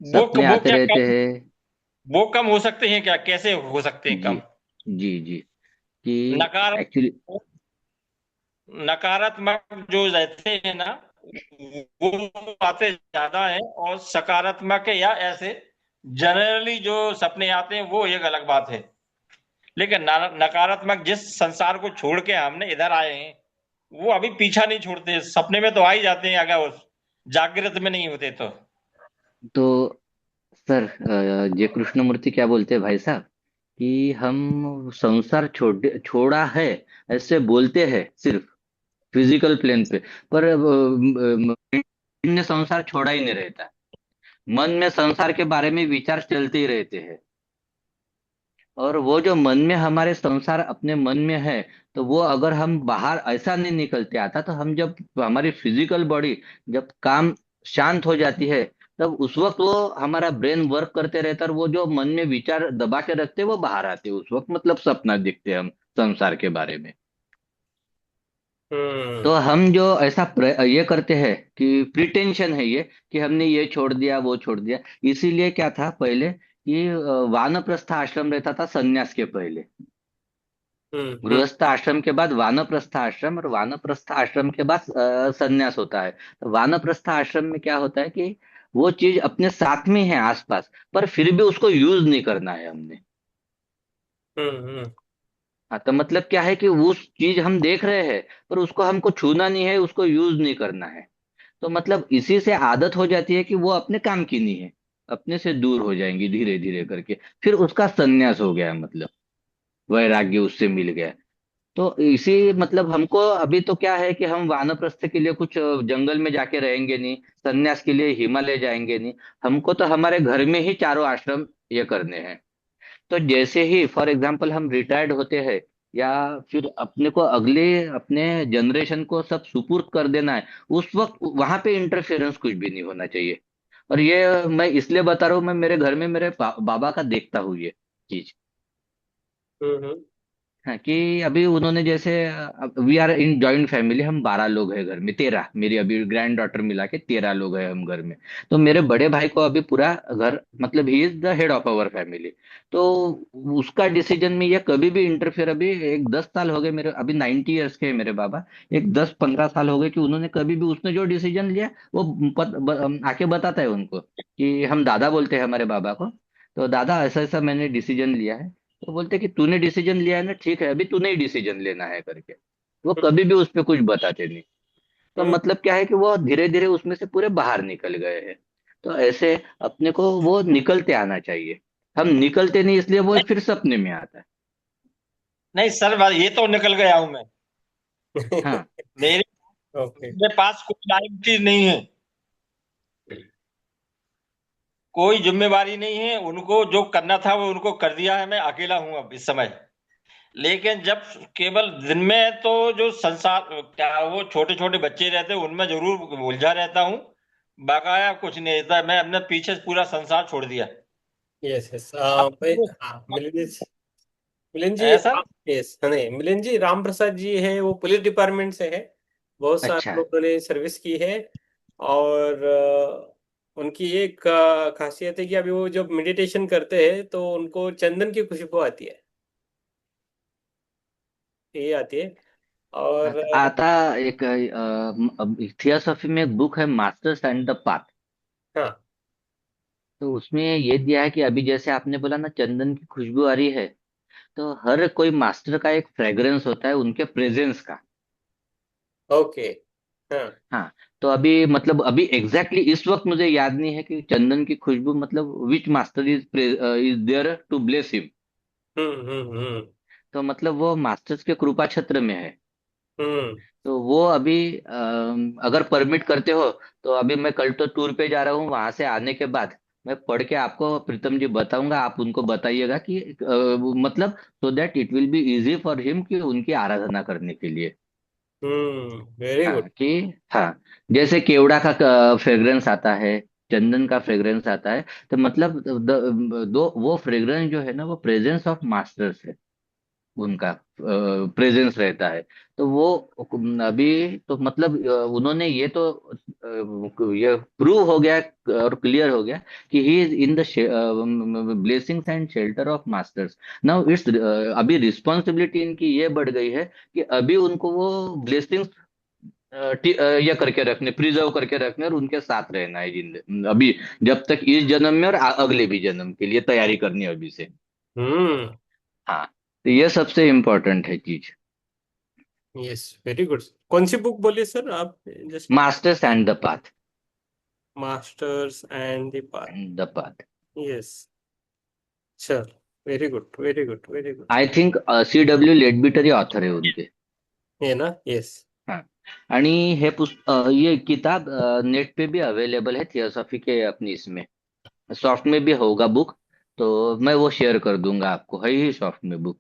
वो सपने वो आते क्या रहते कम हैं। वो कम हो सकते हैं क्या? कैसे हो सकते हैं जी, कम? जी, जी। कि नकार एक्चुअली, नकारात्मक जो रहते हैं ना, वो बातें ज्यादा है, और सकारात्मक है या ऐसे जनरली जो सपने आते हैं वो एक अलग बात है। लेकिन नकारात्मक जिस संसार को छोड़ के हमने इधर आए हैं, वो अभी पीछा नहीं छोड़ते, सपने में तो आ ही जाते हैं, अगर उस जागृत में नहीं होते तो। तो सर, जय कृष्णमूर्ति क्या बोलते हैं भाई साहब कि हम संसार छोड़ा है ऐसे बोलते हैं सिर्फ फिजिकल प्लेन पे, पर ने संसार छोड़ा ही नहीं रहता। मन में संसार के बारे में विचार चलते ही रहते हैं। और वो जो मन में हमारे संसार अपने मन में है, तो वो अगर हम बाहर ऐसा नहीं निकलते आता, तो हम जब हमारी फिजिकल बॉडी जब काम शांत हो जाती है, तब उस वक्त वो हमारा ब्रेन वर्क करते रहता है, और वो जो मन में विचार दबा के रखते हैं वो बाहर आते हैं। उस वक्त मतलब सपना दिखते हैं हम संसार के बारे में। तो हम्म हम जो ऐसा ये करते हैं कि प्रिटेंशन है ये, कि हमने ये छोड़ दिया वो छोड़ दिया। इसीलिए क्या था पहले कि वानप्रस्थ आश्रम रहता था सन्यास के पहले। हम्म गृहस्थ आश्रम के बाद वानप्रस्थ आश्रम, और वानप्रस्थ आश्रम के बाद सन्यास होता है। तो वानप्रस्थ आश्रम में क्या होता है कि वो चीज अपने साथ में है आसपास, पर फिर भी उसको यूज नहीं करना है हमने। हम्म। हाँ, तो मतलब क्या है कि उस चीज हम देख रहे हैं, पर उसको हमको छूना नहीं है, उसको यूज नहीं करना है। तो मतलब इसी से आदत हो जाती है कि वो अपने काम की नहीं है, अपने से दूर हो जाएंगी धीरे धीरे करके। फिर उसका संन्यास हो गया, मतलब वैराग्य उससे मिल गया। तो इसी मतलब हमको अभी तो क्या है कि हम वानप्रस्थ के लिए कुछ जंगल में जाके रहेंगे नहीं, संन्यास के लिए हिमालय जाएंगे नहीं। हमको तो हमारे घर में ही चारों आश्रम ये करने हैं। तो जैसे ही फॉर एग्जाम्पल हम रिटायर्ड होते हैं, या फिर अपने को अगले अपने जनरेशन को सब सुपुर्द कर देना है, उस वक्त वहां पे इंटरफेरेंस कुछ भी नहीं होना चाहिए। और ये मैं इसलिए बता रहा हूँ, मैं मेरे घर में मेरे बाबा का देखता हूँ ये चीज। हम्म। हाँ, कि अभी उन्होंने जैसे we are in joint family, हम 12 लोग हैं घर में, 13 मेरी अभी ग्रैंड डॉटर मिला के 13 लोग हैं हम घर में। तो मेरे बड़े भाई को अभी पूरा घर, मतलब he is the head of our family. तो उसका डिसीजन में ये कभी भी इंटरफेयर, अभी एक 10 साल हो गए मेरे, अभी 90 ईयर्स के हैं मेरे बाबा। एक 10-15 साल हो गए कि उन्होंने कभी भी, उसने जो डिसीजन लिया वो आके बताता है उनको, कि हम दादा बोलते हैं हमारे बाबा को। तो दादा ऐसा ऐसा मैंने डिसीजन लिया है। तो बोलते कि तूने डिसीजन लिया है ना, ठीक है, अभी तूने ही डिसीजन लेना है करके। वो कभी भी उस पे कुछ बताते नहीं। तो हम्म मतलब क्या है कि वो धीरे धीरे उसमें से पूरे बाहर निकल गए हैं। तो ऐसे अपने को वो निकलते आना चाहिए। हम निकलते नहीं, इसलिए वो नहीं, फिर सपने में आता है। नहीं सर, ये तो निकल गया हूं मैं। हाँ, मेरे ओके। मेरे पास कोई लाइफ चीज नहीं है, कोई जिम्मेवारी नहीं है। उनको जो करना था वो उनको कर दिया है, मैं अकेला हूं अब इस समय। लेकिन जब केवल दिन में तो जो संसार क्या वो छोटे छोटे बच्चे रहते हैं उनमें जरूर उलझा रहता हूँ। बकाया कुछ नहीं रहता, मैं अपने पीछे पूरा संसार छोड़ दिया। Yes yes. अब भाई, वो हाँ, मिलिंद जी, ऐसा। यस, नहीं, मिलिंद जी, राम प्रसाद जी है, वो पुलिस डिपार्टमेंट से है। बहुत सारे अच्छा। लोगों ने सर्विस की है। और उनकी एक खासियत है कि अभी वो जब मेडिटेशन करते हैं तो उनको चंदन की खुशबू आती है, ये आती है। और तो आता एक थियोसॉफी में एक बुक है, मास्टर्स एंड द पाथ। हाँ। तो उसमें ये दिया है कि अभी जैसे आपने बोला ना, चंदन की खुशबू आ रही है, तो हर कोई मास्टर का एक फ्रेग्रेंस होता है उनके प्रेजेंस का। ओके। हाँ। हाँ। तो अभी मतलब अभी एग्जैक्टली इस वक्त मुझे याद नहीं है कि चंदन की खुशबू मतलब which master is there to bless him. Hmm. तो मतलब वो मास्टर्स के कृपा क्षेत्र में है। हम्म तो वो अभी अगर परमिट करते हो, तो अभी मैं कल तो टूर पे जा रहा हूँ, वहां से आने के बाद मैं पढ़ के आपको प्रीतम जी बताऊंगा, आप उनको बताइएगा कि मतलब so that it will be easy for him कि उनकी आराधना करने के लिए। Very good. हाँ, कि हाँ, जैसे केवड़ा का फ्रेग्रेंस आता है, चंदन का फ्रेग्रेंस आता है। तो मतलब दो वो फ्रेग्रेंस जो है ना, वो प्रेजेंस ऑफ मास्टर्स है, उनका प्रेजेंस रहता है। तो वो अभी तो मतलब उन्होंने ये तो ये प्रूव हो गया और क्लियर हो गया कि he is in the blessings and shelter of masters. Now it's अभी रिस्पॉन्सिबिलिटी इनकी ये बढ़ गई है कि अभी उनको वो ब्लेसिंग्स ये करके रखने, प्रिजर्व करके रखने और उनके साथ रहना है जिंदगी अभी, जब तक इस जन्म में और अगले भी जन्म के लिए तैयारी करनी है अभी से। हम्म। हाँ, तो ये सबसे इम्पोर्टेंट है चीज। Yes, very good. कौन सी बुक बोली सर आप just? Masters and the path. Masters and the path. And the path. Yes. चल, very good, very good, very good. I think CW Leadbeater author है उनके। ये ना, यस। हाँ। आणि ये किताब नेट पे भी अवेलेबल है, थियोसॉफी के अपनी इसमें सॉफ्ट में भी होगा बुक, तो मैं वो शेयर कर दूंगा आपको, है ही सॉफ्ट में बुक।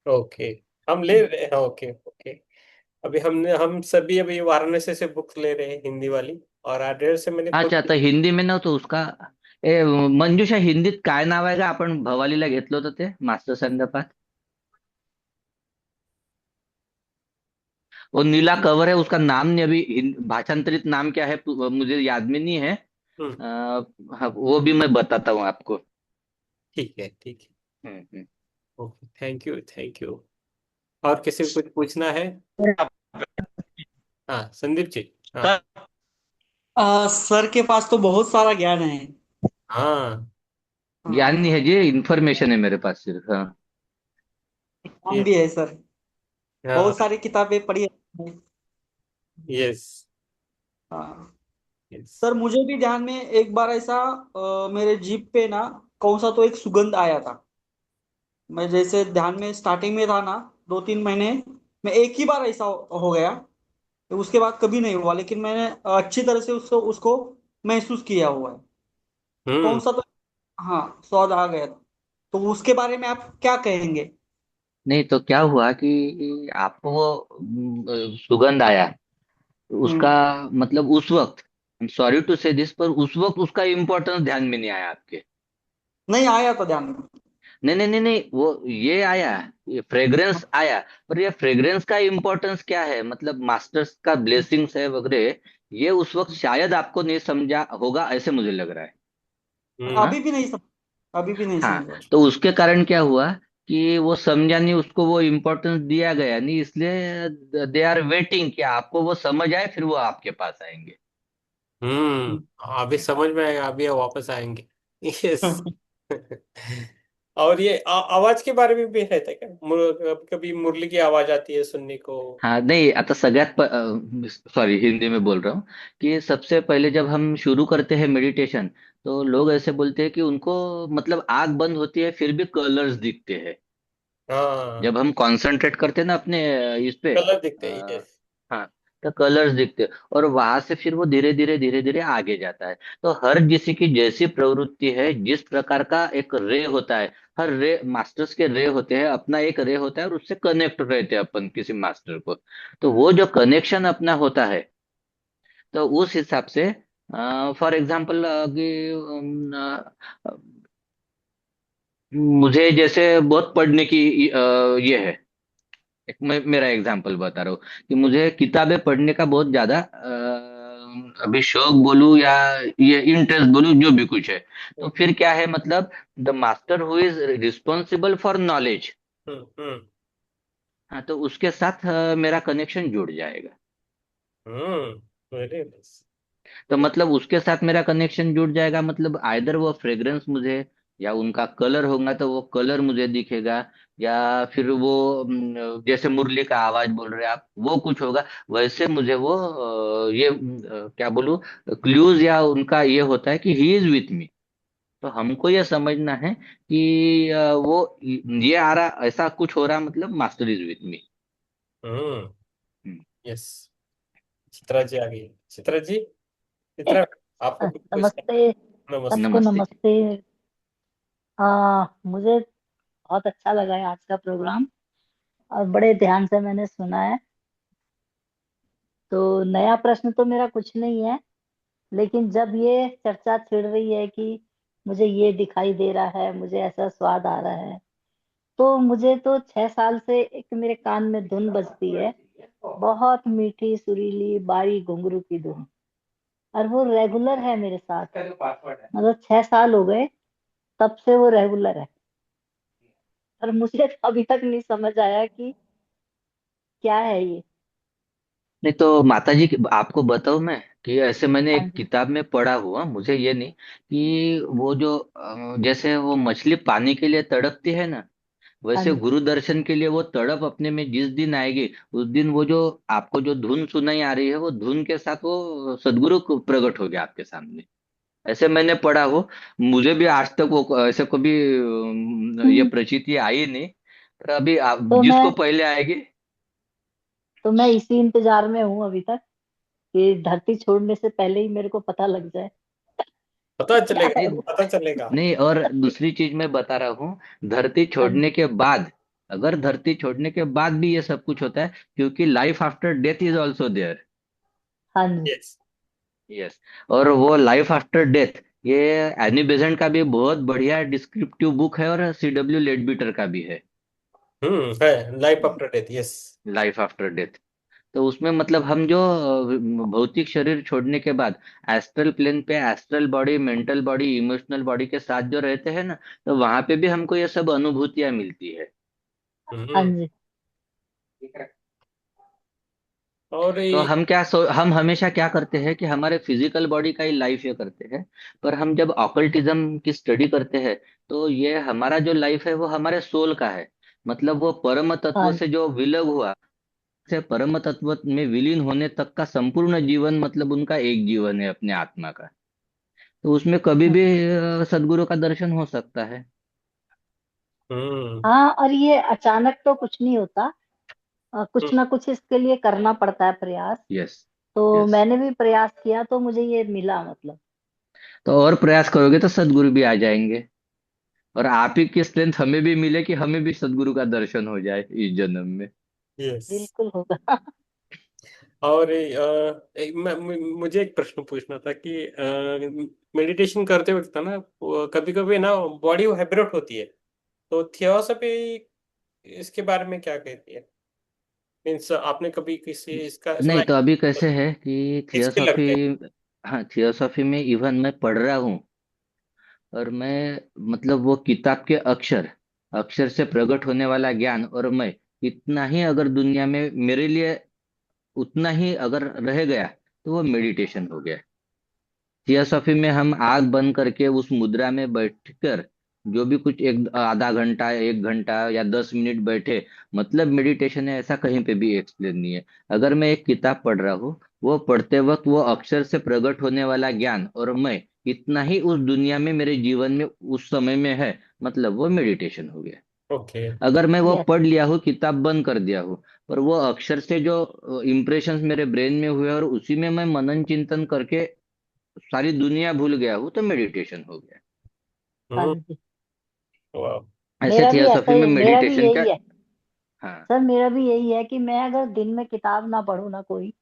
ओके, हम ले रहे हैं। Okay, okay. अभी हम सभी अभी वाराणसी से बुक ले रहे हैं, हिंदी वाली। और आर्डर से मैंने खुद अच्छा, तर हिंदी में नव्हतं उसका मंजुषा, हिंदीत काय नाव आहे का? आपण भवालीला घेतलं होतं ते मास्टर संदर्भात, वो नीला कवर है, उसका नाम नहीं अभी भाषांतरित नाम क्या है मुझे याद में नहीं है। हम्म। हाँ, वो भी मैं बताता हूँ आपको। ठीक है, ठीक है। हम्म। Okay, thank you, thank you. और किसी को कुछ पूछना है? हाँ, संदीप जी। हाँ। सर, सर के पास तो बहुत सारा ज्ञान है। हाँ। ज्ञान हाँ, नहीं है जी, इन्फॉर्मेशन है मेरे पास सिर्फ। हाँ। ज्ञान ये। भी है सर। हाँ। बहुत सारी किताबें पढ़ी है। यस। हाँ। यस। सर मुझे भी ध्यान में एक बार ऐसा मेरे जीप पे ना कौन सा तो एक सुगंध आया था। मैं जैसे ध्यान में स्टार्टिंग में था ना 2-3 महीने में एक ही बार ऐसा हो गया। तो उसके बाद कभी नहीं हुआ, लेकिन मैंने अच्छी तरह से उसको उसको महसूस किया हुआ है। कौन हम्म। सा तो हाँ स्वाद आ गया था। तो उसके बारे में आप क्या कहेंगे? नहीं तो क्या हुआ कि आपको वो सुगंध आया, उसका हम्म। मतलब उस वक्त, सॉरी टू से दिस, पर उस वक्त उसका इम्पोर्टेंस ध्यान में नहीं आया आपके। नहीं आया था ध्यान में। नहीं नहीं नहीं नहीं, वो ये आया, ये फ्रेग्रेंस आया, पर ये फ्रेग्रेंस का इम्पोर्टेंस क्या है, मतलब मास्टर्स का ब्लेसिंग्स है वगैरह, ये उस वक्त शायद आपको नहीं समझा होगा, ऐसे मुझे लग रहा है। हम्म। हाँ। अभी भी नहीं समझ अभी भी नहीं हाँ, समझा। तो उसके कारण क्या हुआ कि वो समझा नहीं, उसको वो इम्पोर्टेंस दिया गया नहीं, इसलिए दे आर वेटिंग कि आपको वो समझ आए, फिर वो आपके पास आएंगे। अभी समझ में आएगा, अभी वापस आएंगे। यस। और ये आवाज के बारे में भी रहता है क्या? कभी कभी मुरली की आवाज आती है सुनने को। हाँ, नहीं, आता सगळ्यात सॉरी, हिंदी में बोल रहा हूँ कि सबसे पहले जब हम शुरू करते हैं मेडिटेशन, तो लोग ऐसे बोलते हैं कि उनको मतलब आंख बंद होती है फिर भी कलर्स दिखते हैं। हाँ, जब हम कंसंट्रेट करते हैं ना अपने इस पे, कलर दिखते हैं, अ, यस। हाँ, तो कलर्स दिखते हैं, और वहां से फिर वो धीरे धीरे धीरे धीरे आगे जाता है। तो हर किसी की जैसी प्रवृत्ति है, जिस प्रकार का एक रे होता है, हर रे मास्टर्स के रे होते हैं, अपना एक रे होता है, और उससे कनेक्ट रहते हैं अपन किसी मास्टर को। तो वो जो कनेक्शन अपना होता है, तो उस हिसाब से फॉर एग्जाम्पल कि मुझे जैसे बहुत पढ़ने की ये है, एक मैं मेरा एग्जांपल बता रहा हूँ कि मुझे किताबें पढ़ने का बहुत ज्यादा अभी शौक बोलूं या ये इंटरेस्ट बोलूं, जो भी कुछ है। तो फिर क्या है, मतलब the master who is responsible for knowledge, hmm. Hmm. हाँ, तो उसके साथ मेरा कनेक्शन जुड़ जाएगा। Very nice. तो मतलब उसके साथ मेरा कनेक्शन जुड़ जाएगा, मतलब आइदर वो फ्रेग्रेंस मुझे, या उनका कलर होगा तो वो कलर मुझे दिखेगा, या फिर वो जैसे मुरली का आवाज बोल रहे हैं आप, वो कुछ होगा, वैसे मुझे वो क्या बोलूं, क्लूज या उनका ये होता है कि ही इज विथ मी। तो हमको ये समझना है कि वो ये आ रहा, ऐसा कुछ हो रहा, मतलब master is with me. Hmm. Yes. Chitra ji आ गई। चित्रा जी, चित्रा, आपको कुछ पूछना नमस्ते। है? नमस्ते। सबको नमस्ते। नमस्ते। मुझे बहुत अच्छा लगा है आज का प्रोग्राम, और बड़े ध्यान से मैंने सुना है। तो नया प्रश्न तो मेरा कुछ नहीं है, लेकिन जब ये चर्चा छिड़ रही है कि मुझे ये दिखाई दे रहा है, मुझे ऐसा स्वाद आ रहा है, तो मुझे तो 6 साल से एक मेरे कान में धुन बजती है, बहुत मीठी सुरीली बारी घुंघरू की धुन। और वो रेगुलर है मेरे साथ, मतलब 6 साल हो गए तब से वो रेगुलर है। और मुझे अभी तक नहीं समझ आया कि क्या है ये। नहीं तो माता जी आपको बताऊं मैं कि ऐसे मैंने हाँ एक जी। किताब में पढ़ा हुआ, मुझे ये नहीं कि वो जो जैसे वो मछली पानी के लिए तड़पती है ना, हाँ वैसे जी। गुरु दर्शन के लिए वो तड़प अपने में जिस दिन आएगी, उस दिन वो जो आपको जो धुन सुनाई आ रही है, वो धुन के साथ वो सदगुरु प्रकट हो गया आपके सामने। ऐसे मैंने पढ़ा हो। मुझे भी आज तक वो ऐसे कभी ये हम्म। प्रचिति आई नहीं। पर अभी तो मैं जिसको पहले आएगी। तो मैं इसी इंतजार में हूँ अभी तक कि धरती छोड़ने से पहले ही मेरे को पता लग जाए। पता चलेगा, नहीं, पता चलेगा। नहीं, और दूसरी चीज मैं बता रहा हूँ, धरती हाँ छोड़ने जी। के बाद, अगर धरती छोड़ने के बाद भी ये सब कुछ होता है, क्योंकि life after death is also there. हाँ जी। यस। यस। और वो लाइफ आफ्टर डेथ, ये एनी बेजेंट का भी बहुत बढ़िया डिस्क्रिप्टिव बुक है, और सीडब्ल्यू लेडबिटर का भी है, है life after death, yes. Life after death. तो उसमें मतलब हम जो भौतिक शरीर छोड़ने के बाद एस्ट्रल प्लेन पे astral body, mental body, emotional body के साथ जो रहते हैं ना, तो वहां पे भी हमको ये सब अनुभूतियां मिलती है। हाँ हम्म। जी। और तो ये हम हमेशा क्या करते हैं कि हमारे फिजिकल बॉडी का ही लाइफ ये करते हैं। पर हम जब ऑकल्टिज्म की स्टडी करते हैं, तो ये हमारा जो लाइफ है वो हमारे सोल का है। मतलब वो परम तत्व हाँ से जी। जो विलग हुआ, से परम तत्व में विलीन होने तक का संपूर्ण जीवन, मतलब उनका एक जीवन है अपने आत्मा का। तो उसमें कभी हाँ भी जी। सदगुरु का दर्शन हो सकता है। हम्म। हाँ, और ये अचानक तो कुछ नहीं होता। कुछ हम्म, ना कुछ इसके लिए करना पड़ता है प्रयास। यस। तो यस। मैंने भी प्रयास किया तो मुझे ये मिला मतलब। तो और प्रयास करोगे तो सदगुरु भी आ जाएंगे, और आप ही की स्ट्रेंथ हमें भी मिले कि हमें भी सदगुरु का दर्शन हो जाए इस जन्म में। यस। बिल्कुल होगा। और मुझे एक प्रश्न पूछना था कि मेडिटेशन करते वक्त ना, कभी कभी ना बॉडी वाइब्रेट होती है, तो थियोसॉफी इसके बारे में क्या कहती है? मीन्स आपने कभी किसी इसका सुना नहीं तो अभी है? कैसे है कि किसके थियोसॉफी, लगते हैं? हाँ थियोसॉफी में इवन मैं पढ़ रहा हूँ, और मैं मतलब वो किताब के अक्षर, अक्षर से प्रकट होने वाला ज्ञान, और मैं इतना ही अगर दुनिया में मेरे लिए उतना ही अगर रह गया, तो वो मेडिटेशन हो गया। थियोसॉफी में हम आग बंद करके उस मुद्रा में बैठकर जो भी कुछ एक आधा घंटा, 1 घंटा या 10 मिनट बैठे, मतलब मेडिटेशन है, ऐसा कहीं पे भी एक्सप्लेन नहीं है। अगर मैं एक किताब पढ़ रहा हूँ, वो पढ़ते वक्त वो अक्षर से प्रकट होने वाला ज्ञान और मैं इतना ही उस दुनिया में मेरे जीवन में उस समय में है, मतलब वो मेडिटेशन हो गया। ओके। अगर मैं वो यस। पढ़ लिया हूँ, किताब बंद कर दिया हूँ, पर वो अक्षर से जो इम्प्रेशंस मेरे ब्रेन में हुए और उसी में मैं मनन चिंतन करके सारी दुनिया भूल गया हूँ, तो मेडिटेशन हो गया। हाँ हम्म। जी। वाह। ऐसे मेरा भी ऐसा थियोसॉफी में ही, मेरा भी मेडिटेशन का। यही है। हाँ। सर मेरा भी यही है कि मैं अगर दिन में किताब ना पढूं ना कोई,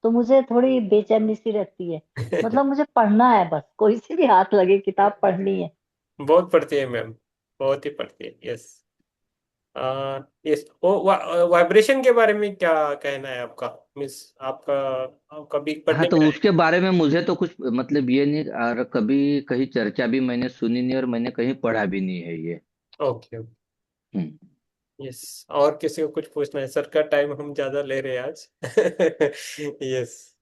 तो मुझे थोड़ी बेचैनी सी रहती है। मतलब मुझे पढ़ना है, बस कोई सी भी हाथ लगे किताब पढ़नी है। बहुत पढ़ती है मैम, बहुत ही पढ़ती है। यस। यस, वो वाइब्रेशन के बारे में क्या कहना है आपका? मिस आपका कभी हाँ पढ़ने तो में आया? उसके बारे में मुझे तो कुछ मतलब ये नहीं, और कभी कहीं चर्चा भी मैंने सुनी नहीं, और मैंने कहीं पढ़ा भी नहीं है ये। ओके। हम्म। यस। और किसी को कुछ पूछना है? सर का टाइम हम ज्यादा ले रहे हैं आज। यस।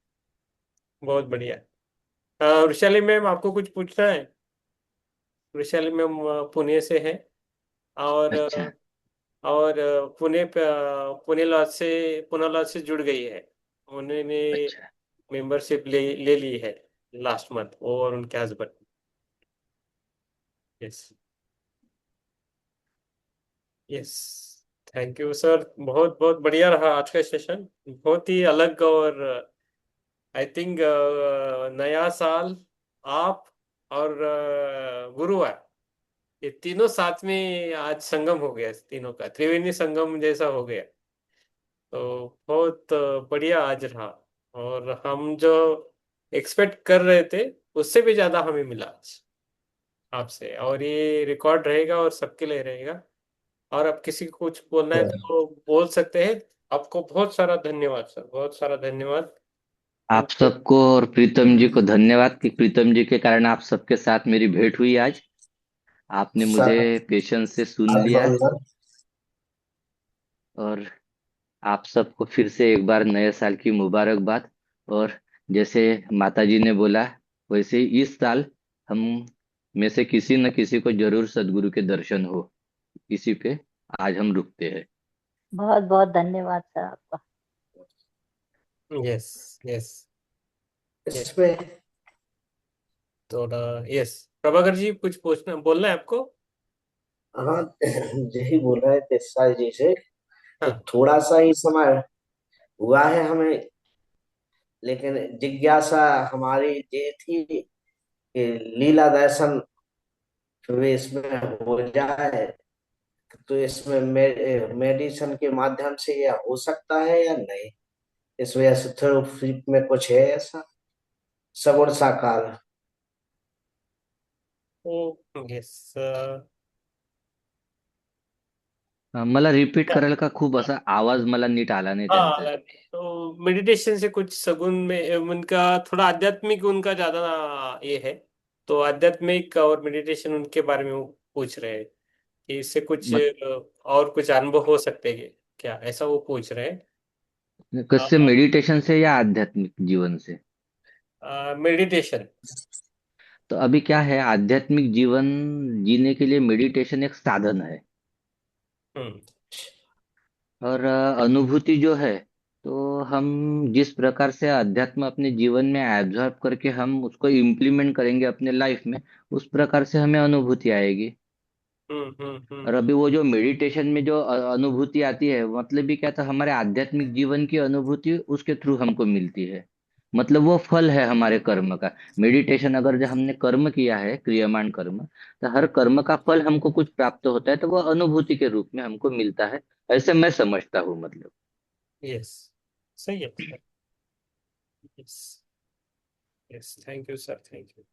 बहुत बढ़िया। वृषाली मैम, आपको कुछ पूछना है? वृषाली मैम पुणे से है, और अच्छा। पुणे लॉज से जुड़ गई है। उन्होंने अच्छा। मेंबरशिप ले ली है लास्ट मंथ, वो और उनके husband. Yes. Yes. Thank you sir, बहुत बहुत बढ़िया रहा आज का सेशन। बहुत ही अलग, और आई थिंक नया साल, आप और गुरुवार, ये तीनों साथ में आज संगम हो गया, तीनों का त्रिवेणी संगम जैसा हो गया। तो बहुत बढ़िया आज रहा। और हम जो एक्सपेक्ट कर रहे थे, उससे भी ज्यादा हमें मिला आज आपसे। और ये रिकॉर्ड रहेगा और सबके लिए रहेगा। और अब किसी को कुछ बोलना है तो बोल सकते हैं। आपको बहुत सारा धन्यवाद सर, बहुत सारा धन्यवाद। आप सबको और प्रीतम जी को धन्यवाद कि प्रीतम जी के कारण आप सबके साथ मेरी भेंट हुई आज। आपने मुझे सा- पेशेंस से सुन आज लिया। बहुत और आप सबको फिर से एक बार नए साल की मुबारकबाद। और जैसे माताजी ने बोला, वैसे ही इस साल हम में से किसी न किसी को जरूर सदगुरु के दर्शन हो। इसी पे आज हम रुकते हैं। बहुत बहुत धन्यवाद सर आपका। Yes, yes, yes. इसमें थोड़ा, यस। प्रभाकर जी, कुछ पूछना बोलना है आपको? हाँ, यही बोल रहे थे साई जी से कि हाँ। थोड़ा सा ही समय हुआ है हमें, लेकिन जिज्ञासा हमारी ये थी कि लीला दर्शन फिर इसमें हो जाए, तो इसमें मेडिसिन के माध्यम से यह हो सकता है या नहीं? इस वजह से थेरोपी में कुछ है ऐसा सगुण साकार? ओ, यस। मला रिपीट करायला का? खूप असा आवाज मला नीट आला नाही त्यांचा. हाँ, तो मेडिटेशन से कुछ सगुन में उनका थोड़ा आध्यात्मिक, उनका ज्यादा ये है। तो आध्यात्मिक और मेडिटेशन उनके बारे में वो पूछ रहे हैं कि इससे कुछ मत और कुछ अनुभव हो सकते हैं क्या, ऐसा वो पूछ रहे कससे, मेडिटेशन से या आध्यात्मिक जीवन से? हैं। मेडिटेशन। तो अभी क्या है, आध्यात्मिक जीवन जीने के लिए मेडिटेशन एक साधन है। हम्म। और अनुभूति जो है, तो हम जिस प्रकार से अध्यात्म अपने जीवन में एब्जॉर्ब करके हम उसको इम्प्लीमेंट करेंगे अपने लाइफ में, उस प्रकार से हमें अनुभूति आएगी। हम्म। हम्म। और अभी वो जो मेडिटेशन में जो अनुभूति आती है, मतलब भी क्या था, हमारे आध्यात्मिक जीवन की अनुभूति उसके थ्रू हमको मिलती है। मतलब वो फल है हमारे कर्म का। मेडिटेशन, अगर जो हमने कर्म किया है, क्रियमान कर्म, तो हर कर्म का फल हमको कुछ प्राप्त होता है, तो वो अनुभूति के रूप में हमको मिलता है। ऐसे मैं समझता हूँ, मतलब। यस, सही है। Yes, yes, thank you sir, thank you.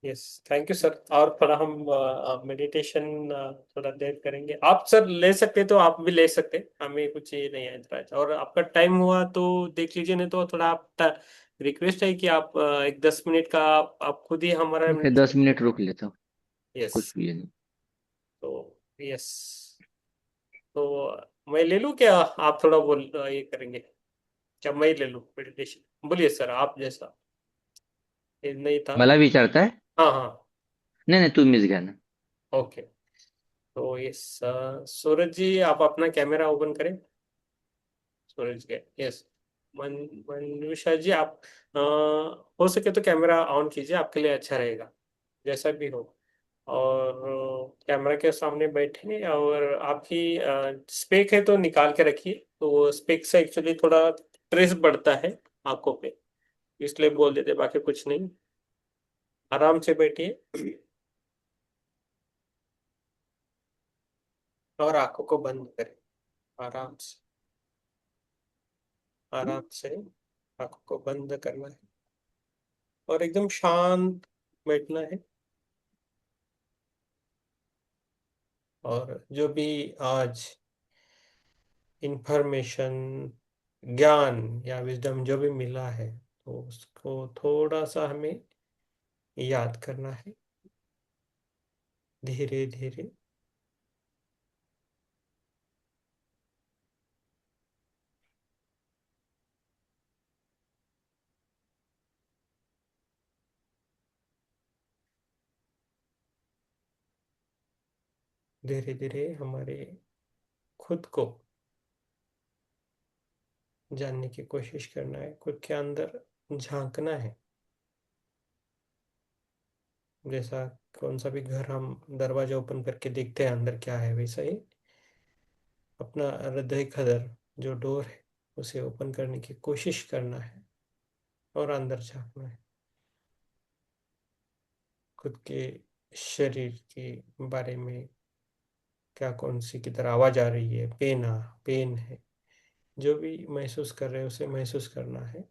Yes, thank you sir. और थोड़ा हम मेडिटेशन थोड़ा देर करेंगे। आप सर ले सकते तो आप भी ले सकते, हमें कुछ ये नहीं है ऐतराज। और आपका टाइम हुआ तो देख लीजिए, नहीं तो थोड़ा आप रिक्वेस्ट है कि आप एक 10 मिनट का आप खुद ही हमारा ठीक है, 10 मिनट रुक लेता हूँ। यस। कुछ भी नहीं। तो यस, तो मैं ले लूँ क्या? आप थोड़ा बोल ये करेंगे क्या? मैं ले लूँ मेडिटेशन? बोलिए सर, आप जैसा। ये नहीं था। मला विचारताय? हाँ, हाँ। नाही नहीं, तुम्हीच घ्या ना. ओके। तो यस, सूरज जी, आप अपना कैमरा ओपन करें। सूरज के, यस। मन मनुषा जी, आप हो सके तो कैमरा ऑन कीजिए, आपके लिए अच्छा रहेगा, जैसा भी हो। और कैमरा के सामने बैठे, और आपकी स्पेक है तो निकाल के रखिए, तो वो स्पेक से एक्चुअली थोड़ा स्ट्रेस बढ़ता है आंखों पे, इसलिए बोल देते, बाकी कुछ नहीं। आराम से बैठिए और आंखों को बंद करें। आराम से, आराम से आंखों को बंद करना है और एकदम शांत बैठना है। और जो भी आज इंफॉर्मेशन, ज्ञान या विजडम जो भी मिला है, तो उसको थोड़ा सा हमें याद करना है, धीरे धीरे। धीरे धीरे हमारे खुद को जानने की कोशिश करना है, खुद के अंदर झांकना है। जैसा कौन सा भी घर हम दरवाजा ओपन करके देखते हैं अंदर क्या है, वैसा ही अपना हृदय खदर, जो डोर है, उसे ओपन करने की कोशिश करना है और अंदर झांकना है। खुद के शरीर के बारे में क्या, कौन सी किधर आवाज आ रही है, पेन है, जो भी महसूस कर रहे हैं उसे महसूस करना है।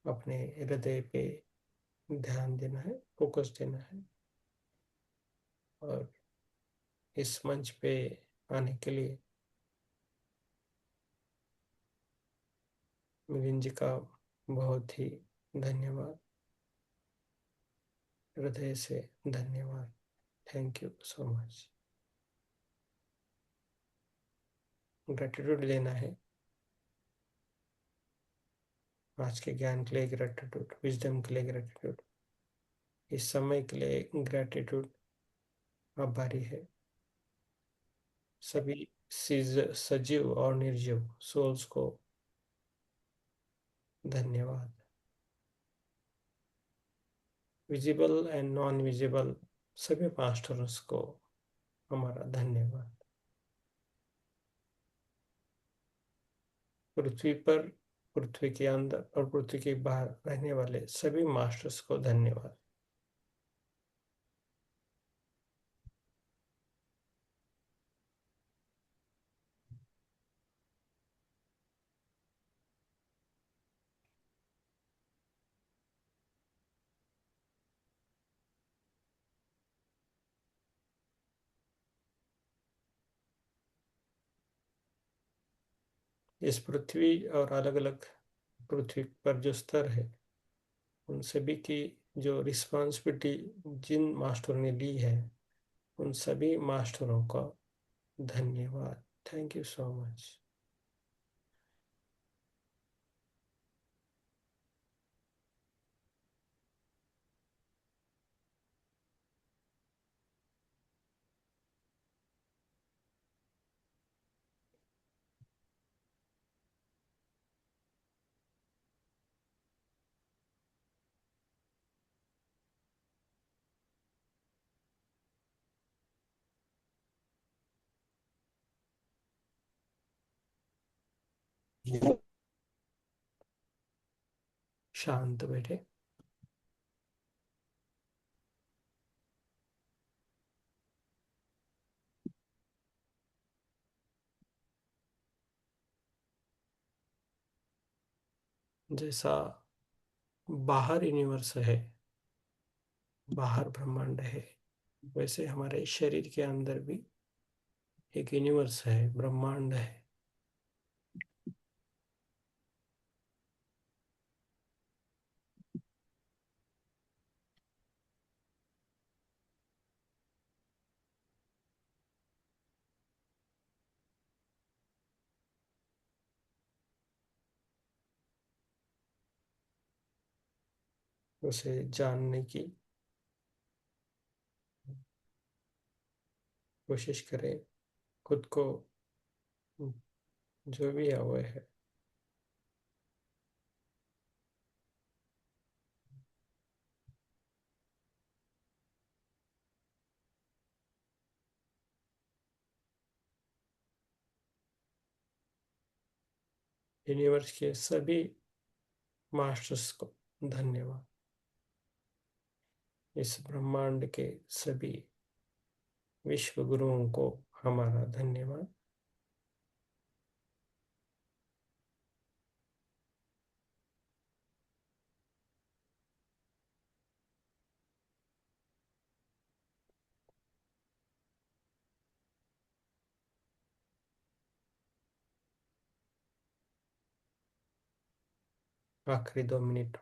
अपने हृदय पे ध्यान देना है, फोकस देना है। और इस मंच पे आने के लिए मिलिंद जी का बहुत ही धन्यवाद, हृदय से धन्यवाद। Thank you so much. Gratitude लेना है, आज के ज्ञान के लिए ग्रेटिट्यूड, विजडम के लिए ग्रेटिट्यूड, इस समय के लिए ग्रेटिट्यूड, आभारी है। सभी सजीव और निर्जीव सोल्स को धन्यवाद। विजिबल एंड नॉन विजिबल सभी मास्टर्स को हमारा धन्यवाद। पृथ्वी पर, पृथ्वी के अंदर और पृथ्वी के बाहर रहने वाले सभी मास्टर्स को धन्यवाद। इस पृथ्वी और अलग अलग पृथ्वी पर जो स्तर है, उन सभी की जो रिस्पॉन्सिबिलिटी जिन मास्टरों ने ली है, उन सभी मास्टरों का धन्यवाद। Thank you so much. शांत बैठे। जैसा बाहर यूनिवर्स है, बाहर ब्रह्मांड है, वैसे हमारे शरीर के अंदर भी एक यूनिवर्स है, ब्रह्मांड है। उसे जानने की कोशिश करें, खुद को जो भी है वो है। यूनिवर्स के सभी मास्टर्स को धन्यवाद। इस ब्रह्मांड के सभी विश्व गुरुओं को हमारा धन्यवाद। आखिरी 2 मिनट।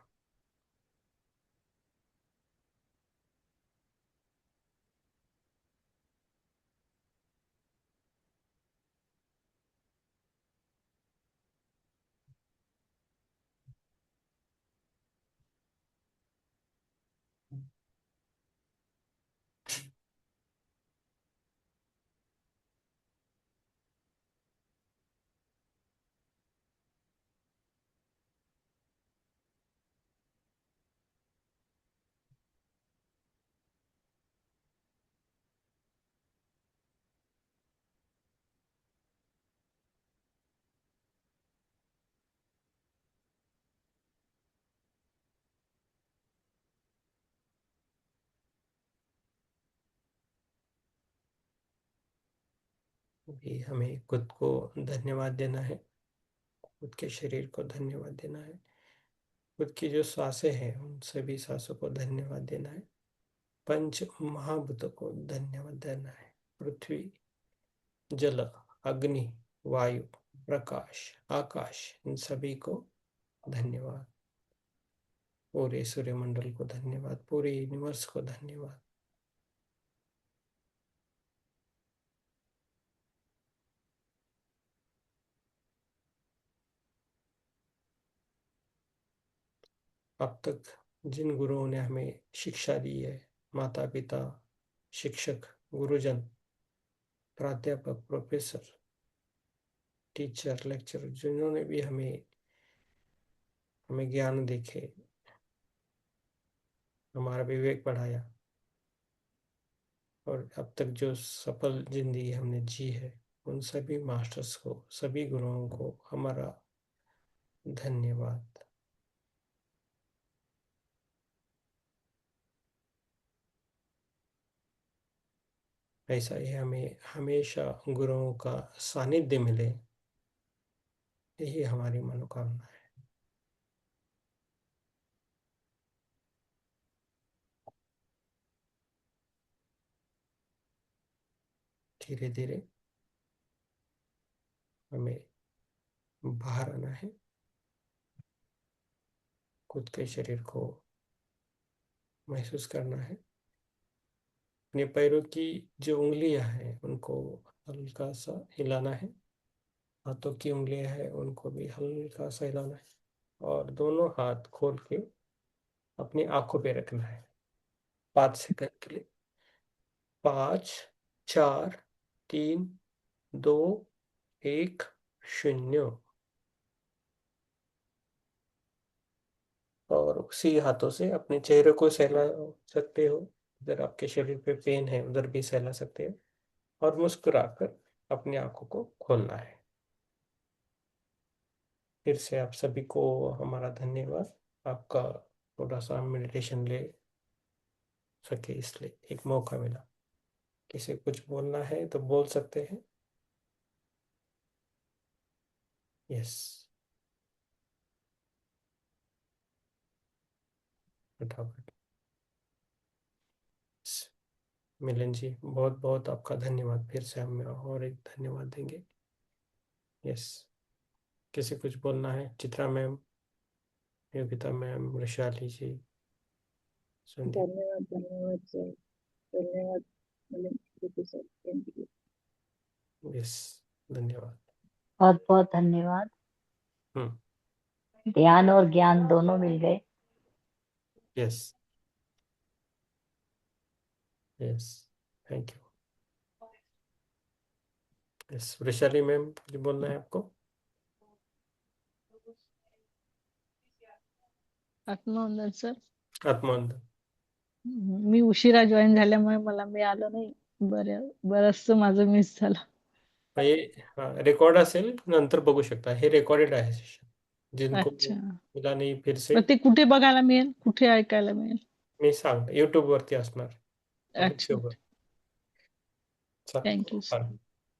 भी हमें खुद को धन्यवाद देना है, खुद के शरीर को धन्यवाद देना है। खुद की जो सांसें हैं उन सभी सांसों को धन्यवाद देना है। पंच महाभूतों को धन्यवाद देना है। पृथ्वी, जल, अग्नि, वायु, प्रकाश, आकाश, इन सभी को धन्यवाद। पूरे सूर्यमंडल को धन्यवाद। पूरे यूनिवर्स को धन्यवाद। अब तक जिन गुरुओं ने हमें शिक्षा दी है, माता पिता, शिक्षक, गुरुजन, प्राध्यापक, प्रोफेसर, टीचर, लेक्चरर, जिन्होंने भी हमें ज्ञान देखे, हमारा विवेक बढ़ाया, और अब तक जो सफल जिंदगी हमने जी है, उन सभी मास्टर्स को, सभी गुरुओं को हमारा धन्यवाद। ऐसा ही हमें हमेशा गुरुओं का सानिध्य मिले, यही हमारी मनोकामना है। धीरे धीरे हमें बाहर आना है, खुद के शरीर को महसूस करना है। अपने पैरों की जो उंगलियां हैं उनको हल्का सा हिलाना है। हाथों की उंगलियां हैं उनको भी हल्का सा हिलाना है, और दोनों हाथ खोल के अपनी आंखों पे रखना है 5 सेकंड के लिए। 5, 4, 3, 2, 1, 0। और उसी हाथों से अपने चेहरे को सहला सकते हो। इधर आपके शरीर पे पेन है उधर भी सहला सकते हो, और मुस्कुराकर अपनी आंखों को खोलना है। फिर से आप सभी को हमारा धन्यवाद। आपका थोड़ा सा मेडिटेशन ले सके इसलिए एक मौका मिला। किसी को कुछ बोलना है तो बोल सकते हैं। यस, फटाफट। मिलन जी, बहुत बहुत आपका धन्यवाद। फिर से हम और एक धन्यवाद देंगे। यस, किसी कुछ बोलना है? चित्रा मैम, योगिता मैम, वैशाली जी, संदीप। धन्यवाद धन्यवाद सर, धन्यवाद मिलन सर, थैंक यू। यस, धन्यवाद। बहुत बहुत धन्यवाद। हम्म। ध्यान और ज्ञान दोनों मिल गए। Yes, yes, thank you. Yes, Vaishali ma'am, कुछ बोलना है आपको? आत्मवंदन सर. आत्मवंदन। मी उशिरा जॉईन झाल्यामुळे मला मिळालं नाही. बरचसं माझं मिस झालं. हे रेकॉर्ड असेल, नंतर बघू शकता। हे रेकॉर्डेड आहे सेशन, जिनको अच्छा. मिला नाही फिर से मग ते कुठे बघायला मिळेल, कुठे ऐकायला मिळेल? मी सांग, युट्यूब वरती असणार, अच्छा. युट्यूब वर। Thank you sir.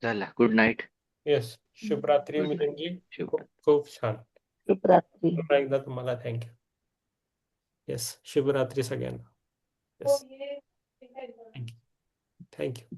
चला, गुड नाईट. येस, शुभरात्री गुड नाईट. मिलन जी, शुभ खूप खूप छान। शुभरात्री. पुन्हा एकदा तुम्हाला थँक्यू. येस, शुभरात्री सगळ्यांना. Yes, thank you.